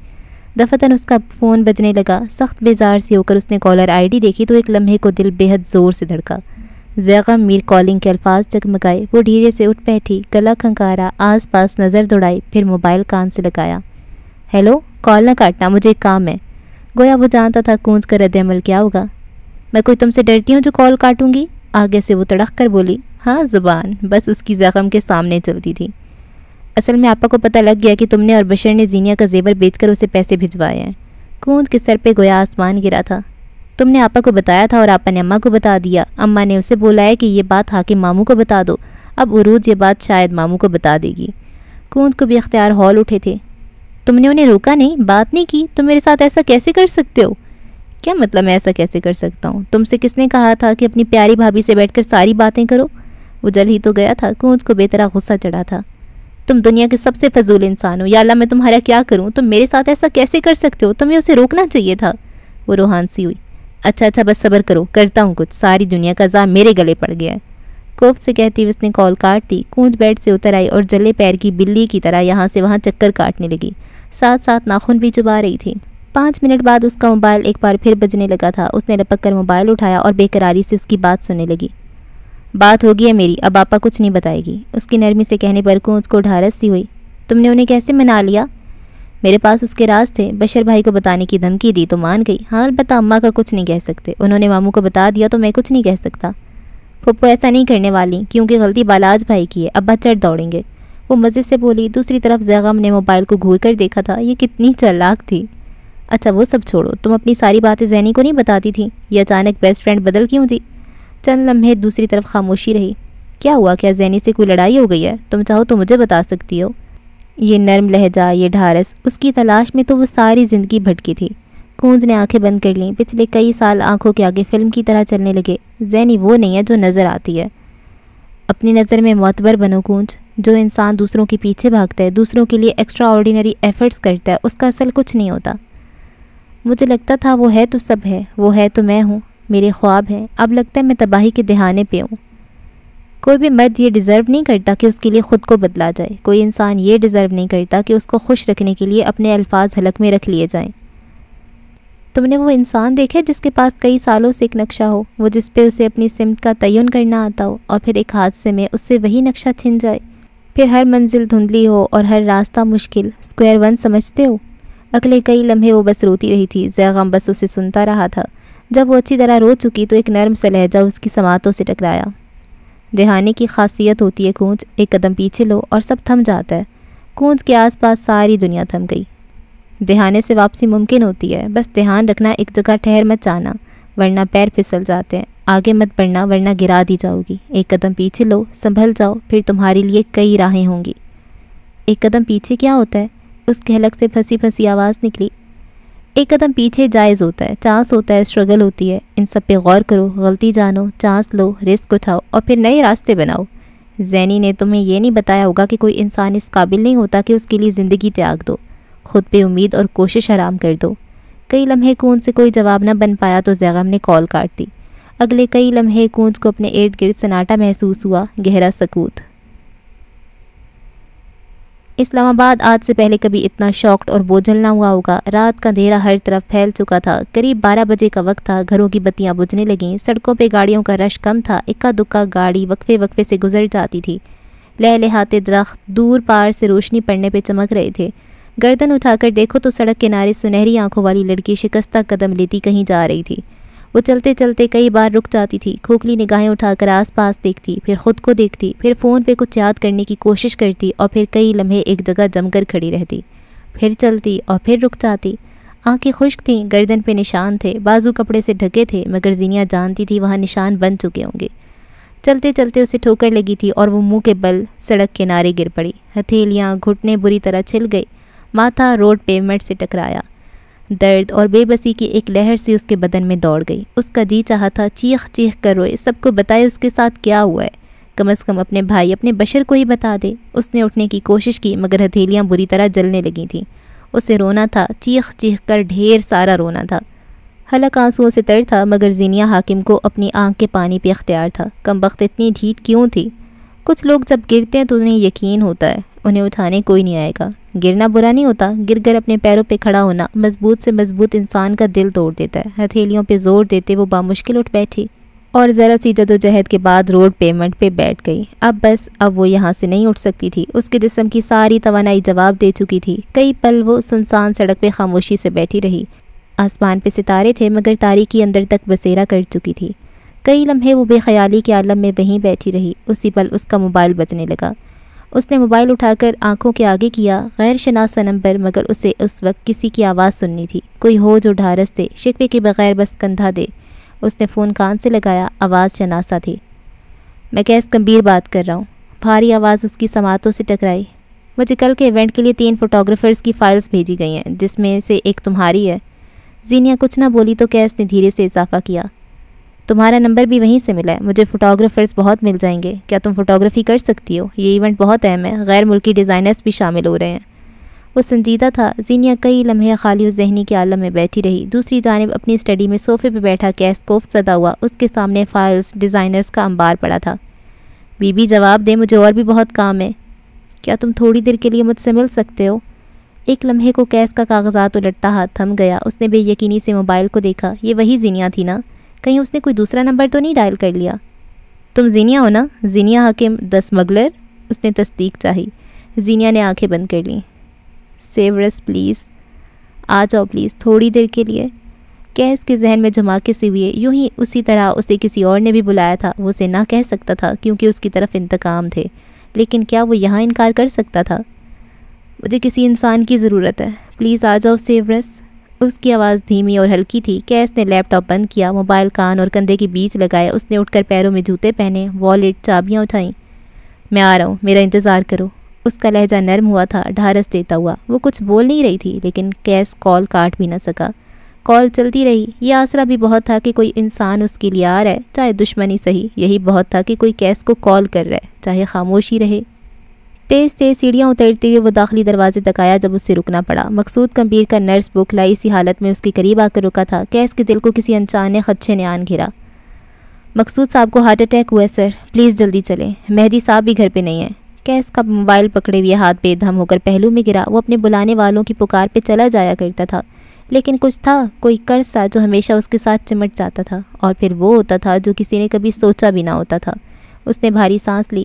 دفتن اس کا فون بجنے لگا۔ سخت بیزار سی ہو کر اس نے کالر آئی ڈی دیکھی تو ایک لمحے کو دل بے حد زور سے دھڑکا۔ زیغم میر کالنگ کے الفاظ جگمگائے۔ وہ دھیرے سے اٹھ بیٹھی، گلا کھنکارا، آس پاس نظر دوڑائی، پھر موبائل کان سے لگایا۔ ہیلو، کال نہ کاٹنا، مجھے ایک کام ہے۔ گویا وہ جانتا تھا کونج کا رد عمل کیا ہوگا۔ میں کوئی تم سے ڈرتی ہوں جو کال کاٹوں گی؟ آگے سے وہ تڑک کر بولی۔ ہاں، زبان بس اس کی زخم کے سامنے چلتی تھی۔ اصل میں آپا کو پتہ لگ گیا کہ تم نے اور بشر نے زینیا کا زیور بیچ کر اسے پیسے بھجوائے ہیں۔ کونج کے سر پہ گویا آسمان گرا تھا۔ تم نے آپا کو بتایا تھا اور آپا نے اماں کو بتا دیا۔ اماں نے اسے بولا ہے کہ یہ بات حاکم ماموں کو بتا دو۔ اب عروج یہ بات شاید ماموں کو بتا دے گی۔ کونج کو بھی اختیار ہال اٹھے تھے۔ تم نے انہیں روکا نہیں، بات نہیں کی؟ تم میرے ساتھ ایسا کیسے کر سکتے ہو؟ کیا مطلب میں ایسا کیسے کر سکتا ہوں؟ تم سے کس نے کہا تھا کہ اپنی پیاری بھابھی سے بیٹھ کر ساری باتیں کرو؟ وہ جل ہی تو گیا تھا۔ کونج کو بے طرح غصہ چڑھا تھا۔ تم دنیا کے سب سے فضول انسان ہو، یا اللہ میں تمہارا کیا کروں؟ تم میرے ساتھ ایسا کیسے کر سکتے ہو؟ تمہیں اسے روکنا چاہیے تھا۔ وہ روحان سی ہوئی۔ اچھا بس صبر کرو، کرتا ہوں کچھ، ساری دنیا کا عذاب میرے گلے پڑ گیا ہے۔ کوف سے کہتی ہوئے اس نے کال کاٹ دی۔ کونج بیڈ سے اتر آئی اور جلے پیر کی بلی کی طرح یہاں سے وہاں چکر کاٹنے لگی، ساتھ ساتھ ناخن بھی چبا رہی تھی۔ 5 منٹ بعد اس کا موبائل ایک بار پھر بجنے لگا تھا۔ اس نے لپک کر موبائل اٹھایا اور بے قراری سے اس کی بات سننے لگی۔ بات ہوگی ہے میری، اب آپا کچھ نہیں بتائے گی۔ اس کی نرمی سے کہنے پر کونج کو ڈھارس سی ہوئی۔ تم نے انہیں کیسے منا لیا؟ میرے پاس اس کے راز تھے، بشر بھائی کو بتانے کی دھمکی دی تو مان گئی۔ ہاں البتہ اماں کا کچھ نہیں کہہ سکتے، انہوں نے ماموں کو بتا دیا تو میں کچھ نہیں کہہ سکتا۔ پھپھو ایسا نہیں کرنے والی، کیونکہ غلطی بالاج بھائی کی ہے، ابا چڑھ دوڑیں گے۔ وہ مزے سے بولی۔ دوسری طرف زیغم نے موبائل کو گھور کر دیکھا تھا۔ یہ کتنی چالاک تھی۔ اچھا وہ سب چھوڑو، تم اپنی ساری باتیں زینی کو نہیں بتاتی تھی؟ یہ اچانک بیسٹ فرینڈ بدل کیوں تھی؟ چند لمحے دوسری طرف خاموشی رہی۔ کیا ہوا؟ کیا زینی سے کوئی لڑائی ہو گئی ہے؟ تم چاہو تو مجھے بتا سکتی ہو۔ یہ نرم لہجہ، یہ ڈھارس، اس کی تلاش میں تو وہ ساری زندگی بھٹکی تھی۔ کونج نے آنکھیں بند کر لیں۔ پچھلے کئی سال آنکھوں کے آگے فلم کی طرح چلنے لگے۔ زینی وہ نہیں ہے جو نظر آتی ہے۔ اپنی نظر میں معتبر بنو کونج۔ جو انسان دوسروں کے پیچھے بھاگتا ہے، دوسروں کے لیے ایکسٹرا آرڈینری ایفرٹس کرتا ہے، اس کا اصل کچھ نہیں ہوتا۔ مجھے لگتا تھا وہ ہے تو سب ہے، وہ ہے تو میں ہوں، میرے خواب ہیں، اب لگتا ہے میں تباہی کے دہانے پہ ہوں۔ کوئی بھی مرد یہ ڈیزرو نہیں کرتا کہ اس کے لیے خود کو بدلا جائے، کوئی انسان یہ ڈیزرو نہیں کرتا کہ اس کو خوش رکھنے کے لیے اپنے الفاظ حلق میں رکھ لیے جائیں۔ تم نے وہ انسان دیکھا جس کے پاس کئی سالوں سے ایک نقشہ ہو، وہ جس پہ اسے اپنی سمت کا تعین کرنا آتا ہو، اور پھر ایک حادثے میں اس سے وہی نقشہ چھن جائے، پھر ہر منزل دھندلی ہو اور ہر راستہ مشکل، اسکوائر ون سمجھتے ہو؟ اگلے کئی لمحے وہ بس روتی رہی تھی، زیغم بس اسے سنتا رہا تھا۔ جب وہ اچھی طرح رو چکی تو ایک نرم سا لہجہ اس کی سماعتوں سے ٹکرایا۔ دہانے کی خاصیت ہوتی ہے کونج، ایک قدم پیچھے لو اور سب تھم جاتا ہے۔ کونج کے آس پاس ساری دنیا تھم گئی۔ دہانے سے واپسی ممکن ہوتی ہے، بس دھیان رکھنا ایک جگہ ٹھہر مت جانا، ورنہ پیر پھسل جاتے ہیں۔ آگے مت بڑھنا ورنہ گرا دی جاؤ گی۔ ایک قدم پیچھے لو، سنبھل جاؤ، پھر تمہارے لیے کئی راہیں ہوں گی۔ ایک قدم پیچھے کیا ہوتا ہے؟ اس کے حلق سے پھنسی پھنسی آواز نکلی۔ ایک قدم پیچھے جائز ہوتا ہے، چانس ہوتا ہے، اسٹرگل ہوتی ہے۔ ان سب پہ غور کرو، غلطی جانو، چانس لو، رسک اٹھاؤ اور پھر نئے راستے بناؤ۔ زینی نے تمہیں یہ نہیں بتایا ہوگا کہ کوئی انسان اس قابل نہیں ہوتا کہ اس کے لیے زندگی تیاگ دو، خود پہ امید اور کوشش حرام کر دو۔ کئی لمحے کون سے کوئی جواب نہ بن پایا تو زیغم نے کال کاٹ دی۔ اگلے کئی لمحے کونج کو اپنے ارد گرد سناٹا محسوس ہوا، گہرا سکوت۔ اسلام آباد آج سے پہلے کبھی اتنا شاکڈ اور بوجھل نہ ہوا ہوگا۔ رات کا اندھیرا ہر طرف پھیل چکا تھا۔ قریب 12 بجے کا وقت تھا، گھروں کی بتیاں بجھنے لگیں، سڑکوں پہ گاڑیوں کا رش کم تھا، اکا دکا گاڑی وقفے وقفے سے گزر جاتی تھی۔ لہلہاتے درخت دور پار سے روشنی پڑنے پہ چمک رہے تھے۔ گردن اٹھا کر دیکھو تو سڑک کنارے سنہری آنکھوں والی لڑکی شکستہ قدم لیتی کہیں جا رہی تھی۔ وہ چلتے چلتے کئی بار رک جاتی تھی، کھوکھلی نگاہیں اٹھا کر آس پاس دیکھتی، پھر خود کو دیکھتی، پھر فون پہ کچھ یاد کرنے کی کوشش کرتی اور پھر کئی لمحے ایک جگہ جم کر کھڑی رہتی، پھر چلتی اور پھر رک جاتی۔ آنکھیں خشک تھیں، گردن پہ نشان تھے، بازو کپڑے سے ڈھکے تھے، مگر زینیہ جانتی تھی وہاں نشان بن چکے ہوں گے۔ چلتے چلتے اسے ٹھوکر لگی تھی اور وہ منہ کے بل سڑک کنارے گر پڑی۔ ہتھیلیاں گھٹنے بری طرح چھل گئی، ماتھا روڈ پیومنٹ سے ٹکرایا۔ درد اور بے بسی کی ایک لہر سے اس کے بدن میں دوڑ گئی۔ اس کا جی چاہا تھا چیخ چیخ کر روئے، سب کو بتائے اس کے ساتھ کیا ہوا ہے، کم از کم اپنے بھائی اپنے بشر کو ہی بتا دے۔ اس نے اٹھنے کی کوشش کی مگر ہتھیلیاں بری طرح جلنے لگی تھیں۔ اسے رونا تھا، چیخ چیخ کر ڈھیر سارا رونا تھا۔ حلق آنسوؤں سے تر تھا مگر زینیہ حاکم کو اپنی آنکھ کے پانی پہ اختیار تھا۔ کمبخت اتنی ڈھیٹ کیوں تھی؟ کچھ لوگ جب گرتے ہیں تو انہیں یقین ہوتا ہے انہیں اٹھانے کوئی نہیں آئے گا۔ گرنا برا نہیں ہوتا، گر کر اپنے پیروں پہ کھڑا ہونا مضبوط سے مضبوط انسان کا دل توڑ دیتا ہے۔ ہتھیلیوں پہ زور دیتے وہ بامشکل اٹھ بیٹھی اور ذرا سی جدوجہد کے بعد روڈ پیمنٹ پہ بیٹھ گئی۔ اب وہ یہاں سے نہیں اٹھ سکتی تھی۔ اس کے جسم کی ساری توانائی جواب دے چکی تھی۔ کئی پل وہ سنسان سڑک پہ خاموشی سے بیٹھی رہی۔ آسمان پہ ستارے تھے مگر تاریکی اندر تک بسیرا کر چکی تھی۔ کئی لمحے وہ بے خیالی کے عالم میں وہیں بیٹھی رہی۔ اسی پل اس کا موبائل بجنے لگا۔ اس نے موبائل اٹھا کر آنکھوں کے آگے کیا، غیر شناسا نمبر، مگر اسے اس وقت کسی کی آواز سننی تھی، کوئی ہو جو ڈھارس دے، شکوے کے بغیر بس کندھا دے۔ اس نے فون کان سے لگایا، آواز شناسا تھی۔ میں کیس کمبیر بات کر رہا ہوں۔ بھاری آواز اس کی سماعتوں سے ٹکرائی۔ مجھے کل کے ایونٹ کے لیے 3 فوٹوگرافرز کی فائلز بھیجی گئی ہیں جس میں سے ایک تمہاری ہے۔ زینیہ کچھ نہ بولی تو کیس نے دھیرے سے اضافہ کیا، تمہارا نمبر بھی وہیں سے ملا ہے، مجھے فوٹوگرافرز بہت مل جائیں گے، کیا تم فوٹوگرافی کر سکتی ہو؟ یہ ایونٹ بہت اہم ہے، غیر ملکی ڈیزائنرز بھی شامل ہو رہے ہیں۔ وہ سنجیدہ تھا۔ زینیہ کئی لمحے خالی و ذہنی کے عالم میں بیٹھی رہی۔ دوسری جانب اپنی اسٹڈی میں صوفے پہ بیٹھا کیس کوفت زدہ ہوا، اس کے سامنے فائلز ڈیزائنرز کا انبار پڑا تھا۔ بی بی جواب دے، مجھے اور بھی بہت کام ہے۔ کیا تم تھوڑی دیر کے لیے مجھ سے مل سکتے ہو؟ ایک لمحے کو کیس کا کاغذات الٹتا ہاتھ تھم گیا۔ اس نے بے یقینی سے موبائل کو دیکھا، یہ وہی زینیہ تھی نا؟ کہیں اس نے کوئی دوسرا نمبر تو نہیں ڈائل کر لیا؟ تم زینیہ ہو نا؟ زینیہ حاکم دی اسمگلر؟ اس نے تصدیق چاہی۔ زینیہ نے آنکھیں بند کر لیں۔ سیو اس پلیز، آ جاؤ پلیز تھوڑی دیر کے لیے۔ کیس کے ذہن میں جھماکے سے ہوئے، یوں ہی اسی طرح اسے کسی اور نے بھی بلایا تھا، وہ اسے نہ کہہ سکتا تھا کیونکہ اس کی طرف انتقام تھے، لیکن کیا وہ یہاں انکار کر سکتا تھا؟ مجھے کسی انسان کی ضرورت ہے، پلیز آ جاؤ سیورس۔ اس کی آواز دھیمی اور ہلکی تھی۔ کیس نے لیپ ٹاپ بند کیا، موبائل کان اور کندھے کے بیچ لگایا۔ اس نے اٹھ کر پیروں میں جوتے پہنے، والیٹ، چابیاں اٹھائیں۔ میں آ رہا ہوں، میرا انتظار کرو۔ اس کا لہجہ نرم ہوا تھا، ڈھارس دیتا ہوا۔ وہ کچھ بول نہیں رہی تھی لیکن کیس کال کاٹ بھی نہ سکا۔ کال چلتی رہی۔ یہ آسرا بھی بہت تھا کہ کوئی انسان اس کے لیے آ رہا ہے، چاہے دشمنی صحیح۔ یہی بہت تھا کہ کوئی کیس کو کال کر رہا ہے، چاہے خاموشی رہے۔ تیز تیز سیڑھیاں اترتے ہوئے وہ داخلی دروازے تک آیا جب اسے رکنا پڑا۔ مقصود کمبیر کا نرس بک لائی سی حالت میں اس کے قریب آ کر رکا تھا۔ کیس کے دل کو کسی انجانے خدشے نے آن گھیرا۔ مقصود صاحب کو ہارٹ اٹیک ہوا ہے سر، پلیز جلدی چلیں، مہدی صاحب بھی گھر پہ نہیں ہیں۔ کیس کا موبائل پکڑے ہوئے ہاتھ بے دھم ہو کر پہلو میں گرا۔ وہ اپنے بلانے والوں کی پکار پہ چلا جایا کرتا تھا، لیکن کچھ تھا، کوئی قرض سا جو ہمیشہ اس کے ساتھ چمٹ جاتا تھا، اور پھر وہ ہوتا تھا جو کسی نے کبھی سوچا بھی نہ ہوتا تھا۔ اس نے بھاری سانس لی۔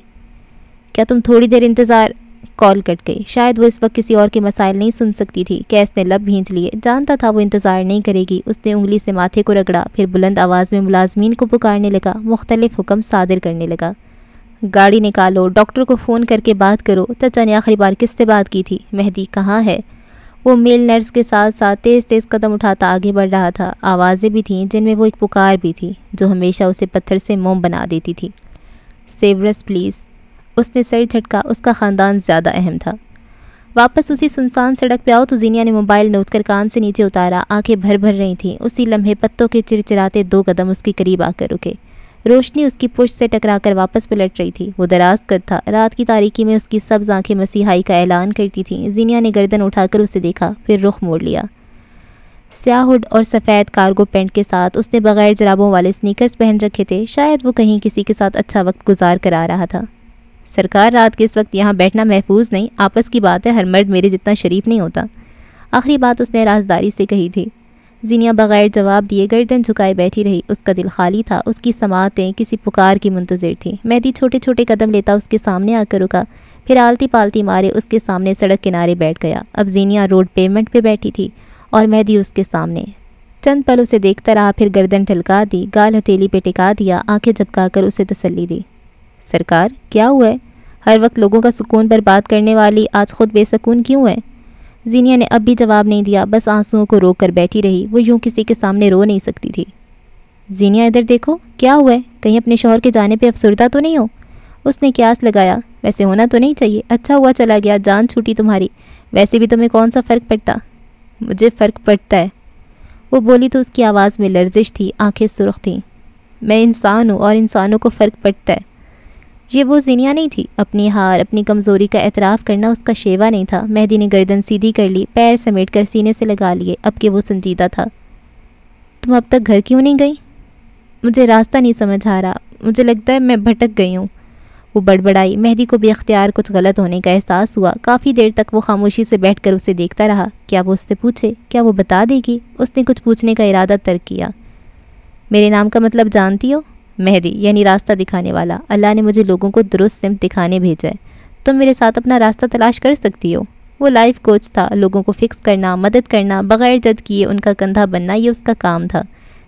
کیا تم تھوڑی دیر انتظار؟ کال کٹ گئی۔ شاید وہ اس وقت کسی اور کے مسائل نہیں سن سکتی تھی۔ کیس نے لب بھینچ لیے، جانتا تھا وہ انتظار نہیں کرے گی۔ اس نے انگلی سے ماتھے کو رگڑا، پھر بلند آواز میں ملازمین کو پکارنے لگا، مختلف حکم صادر کرنے لگا۔ گاڑی نکالو، ڈاکٹر کو فون کر کے بات کرو۔ چچا نے آخری بار کس سے بات کی تھی؟ مہدی کہاں ہے؟ وہ میل نرس کے ساتھ ساتھ تیز تیز قدم اٹھاتا آگے بڑھ رہا تھا۔ آوازیں بھی تھیں جن میں وہ ایک پکار بھی تھی جو ہمیشہ اسے پتھر سے موم بنا دیتی تھی۔ سیورس پلیز۔ اس نے سر جھٹکا، اس کا خاندان زیادہ اہم تھا۔ واپس اسی سنسان سڑک پہ آؤ تو زینیا نے موبائل نوچ کر کان سے نیچے اتارا۔ آنکھیں بھر بھر رہی تھیں۔ اسی لمحے پتوں کے چرچراتے 2 قدم اس کے قریب آ کر رکے۔ روشنی اس کی پشت سے ٹکرا کر واپس پلٹ رہی تھی۔ وہ دراز قد تھا، رات کی تاریکی میں اس کی سبز آنکھیں مسیحائی کا اعلان کرتی تھیں۔ زینیا نے گردن اٹھا کر اسے دیکھا، پھر رخ موڑ لیا۔ سیاہ ہڈ اور سفید کارگو پینٹ کے ساتھ اس نے بغیر جرابوں والے سنیکرز پہن رکھے تھے۔ شاید وہ کہیں کسی کے ساتھ اچھا وقت گزار کر آ رہا تھا۔ سرکار، رات کے اس وقت یہاں بیٹھنا محفوظ نہیں، آپس کی بات ہے، ہر مرد میرے جتنا شریف نہیں ہوتا۔ آخری بات اس نے رازداری سے کہی تھی۔ زینیا بغیر جواب دیے گردن جھکائے بیٹھی رہی۔ اس کا دل خالی تھا، اس کی سماعتیں کسی پکار کی منتظر تھیں۔ مہدی چھوٹے چھوٹے قدم لیتا اس کے سامنے آ کر رکا، پھر آلتی پالتی مارے اس کے سامنے سڑک کنارے بیٹھ گیا۔ اب زینیا روڈ پیمنٹ پہ بیٹھی تھی اور مہدی اس کے سامنے۔ چند پل اسے دیکھتا رہا، پھر گردن ٹھلکا دی، گال ہتھیلی پہ ٹکا دیا، آنکھیں جھپکا کر اسے تسلی دی۔ سرکار، کیا ہوا ہے؟ ہر وقت لوگوں کا سکون برباد کرنے والی آج خود بے سکون کیوں ہے؟ زینیا نے اب بھی جواب نہیں دیا، بس آنسوؤں کو روک کر بیٹھی رہی۔ وہ یوں کسی کے سامنے رو نہیں سکتی تھی۔ زینیا، ادھر دیکھو، کیا ہوا ہے؟ کہیں اپنے شوہر کے جانے پہ افسردہ تو نہیں ہو؟ اس نے قیاس لگایا۔ ویسے ہونا تو نہیں چاہیے، اچھا ہوا چلا گیا، جان چھوٹی تمہاری۔ ویسے بھی تمہیں کون سا فرق پڑتا؟ مجھے فرق پڑتا ہے۔ وہ بولی تو اس کی آواز میں لرزش تھی، آنکھیں سرخ تھیں۔ میں انسان ہوں اور انسانوں کو فرق پڑتا ہے۔ یہ وہ زینیا نہیں تھی۔ اپنی ہار، اپنی کمزوری کا اعتراف کرنا اس کا شیوا نہیں تھا۔ مہدی نے گردن سیدھی کر لی، پیر سمیٹ کر سینے سے لگا لیے، اب کہ وہ سنجیدہ تھا۔ تم اب تک گھر کیوں نہیں گئی؟ مجھے راستہ نہیں سمجھ آ رہا، مجھے لگتا ہے میں بھٹک گئی ہوں۔ وہ بڑبڑائی۔ مہدی کو بے اختیار کچھ غلط ہونے کا احساس ہوا۔ کافی دیر تک وہ خاموشی سے بیٹھ کر اسے دیکھتا رہا۔ کیا وہ اس سے پوچھے؟ کیا وہ بتا دے گی؟ اس نے کچھ پوچھنے کا ارادہ ترک کیا۔ میرے نام کا مطلب جانتی ہو؟ مہدی، یعنی راستہ دکھانے والا۔ اللہ نے مجھے لوگوں کو درست سمت دکھانے بھیجا ہے۔ تم میرے ساتھ اپنا راستہ تلاش کر سکتی ہو۔ وہ لائف کوچ تھا، لوگوں کو فکس کرنا، مدد کرنا، بغیر جج کیے ان کا کندھا بننا، یہ اس کا کام تھا۔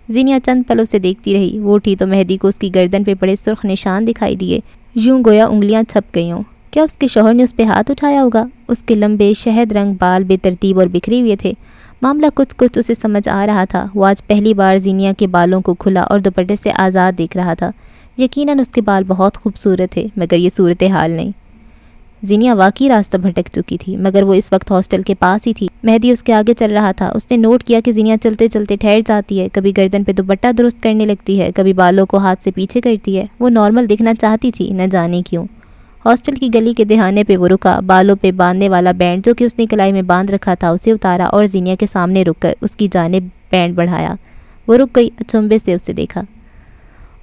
زینیا چند پل اسے دیکھتی رہی۔ وہ اٹھی تو مہدی کو اس کی گردن پہ پڑے سرخ نشان دکھائی دیے، یوں گویا انگلیاں چھپ گئی ہوں۔ کیا اس کے شوہر نے اس پہ ہاتھ اٹھایا ہوگا؟ اس کے لمبے شہد رنگ بال بے ترتیب اور بکھرے ہوئے تھے۔ معاملہ کچھ اسے سمجھ آ رہا تھا۔ وہ آج پہلی بار زینیا کے بالوں کو کھلا اور دوپٹے سے آزاد دیکھ رہا تھا۔ یقیناً اس کے بال بہت خوبصورت تھے، مگر یہ صورتحال نہیں۔ زینیا واقعی راستہ بھٹک چکی تھی، مگر وہ اس وقت ہاسٹل کے پاس ہی تھی۔ مہدی اس کے آگے چل رہا تھا۔ اس نے نوٹ کیا کہ زینیا چلتے چلتے ٹھہر جاتی ہے، کبھی گردن پہ دوپٹہ درست کرنے لگتی ہے، کبھی بالوں کو ہاتھ سے پیچھے کرتی ہے۔ وہ نارمل دکھنا چاہتی تھی، نہ جانے کیوں۔ ہاسٹل کی گلی کے دہانے پہ وہ رکا، بالوں پہ باندھنے والا بینڈ جو کہ اس نے کلائی میں باندھ رکھا تھا اسے اتارا اور زینیا کے سامنے رک کر اس کی جانب بینڈ بڑھایا۔ وہ رک گئی، اچنبے سے اسے دیکھا۔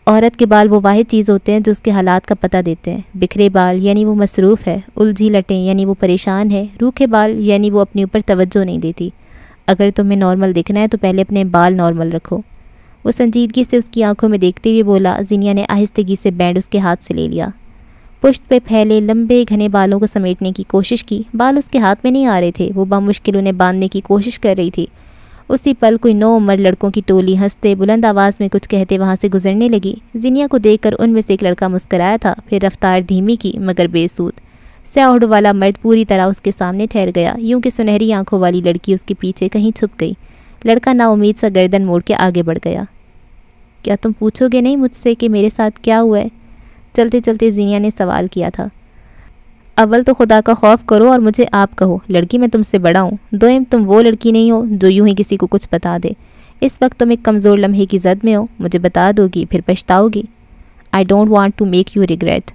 عورت کے بال وہ واحد چیز ہوتے ہیں جو اس کے حالات کا پتہ دیتے ہیں۔ بکھرے بال یعنی وہ مصروف ہے، الجھی لٹیں یعنی وہ پریشان ہے، روکھے بال یعنی وہ اپنے اوپر توجہ نہیں دیتی۔ اگر تمہیں نارمل دکھنا ہے تو پہلے اپنے بال نارمل رکھو۔ وہ سنجیدگی سے اس کی آنکھوں میں دیکھتے ہوئے بولا۔ زینیا نے آہستگی سے بینڈ اس کے ہاتھ سے لے لیا، پشت پہ پھیلے لمبے گھنے بالوں کو سمیٹنے کی کوشش کی۔ بال اس کے ہاتھ میں نہیں آ رہے تھے، وہ بمشکل انہیں باندھنے کی کوشش کر رہی تھی۔ اسی پل کوئی 9 عمر لڑکوں کی ٹولی ہنستے بلند آواز میں کچھ کہتے وہاں سے گزرنے لگی۔ زینیا کو دیکھ کر ان میں سے ایک لڑکا مسکرایا تھا، پھر رفتار دھیمی کی مگر بے سود۔ سیاہ ہڈ والا مرد پوری طرح اس کے سامنے ٹھہر گیا، یوں کہ سنہری آنکھوں والی لڑکی اس کے پیچھے کہیں چھپ گئی۔ لڑکا نا امید سا گردن موڑ کے آگے بڑھ گیا۔ کیا تم پوچھو گے نہیں مجھ سے کہ میرے ساتھ کیا ہوا ہے؟ چلتے چلتے زینیا نے سوال کیا تھا۔ اول تو خدا کا خوف کرو اور مجھے آپ کہو، لڑکی میں تم سے بڑا ہوں۔ دوئم، تم وہ لڑکی نہیں ہو جو یوں ہی کسی کو کچھ بتا دے۔ اس وقت تم ایک کمزور لمحے کی زد میں ہو، مجھے بتا دو گی پھر پچھتاؤ گی۔ I don't want to make you regret.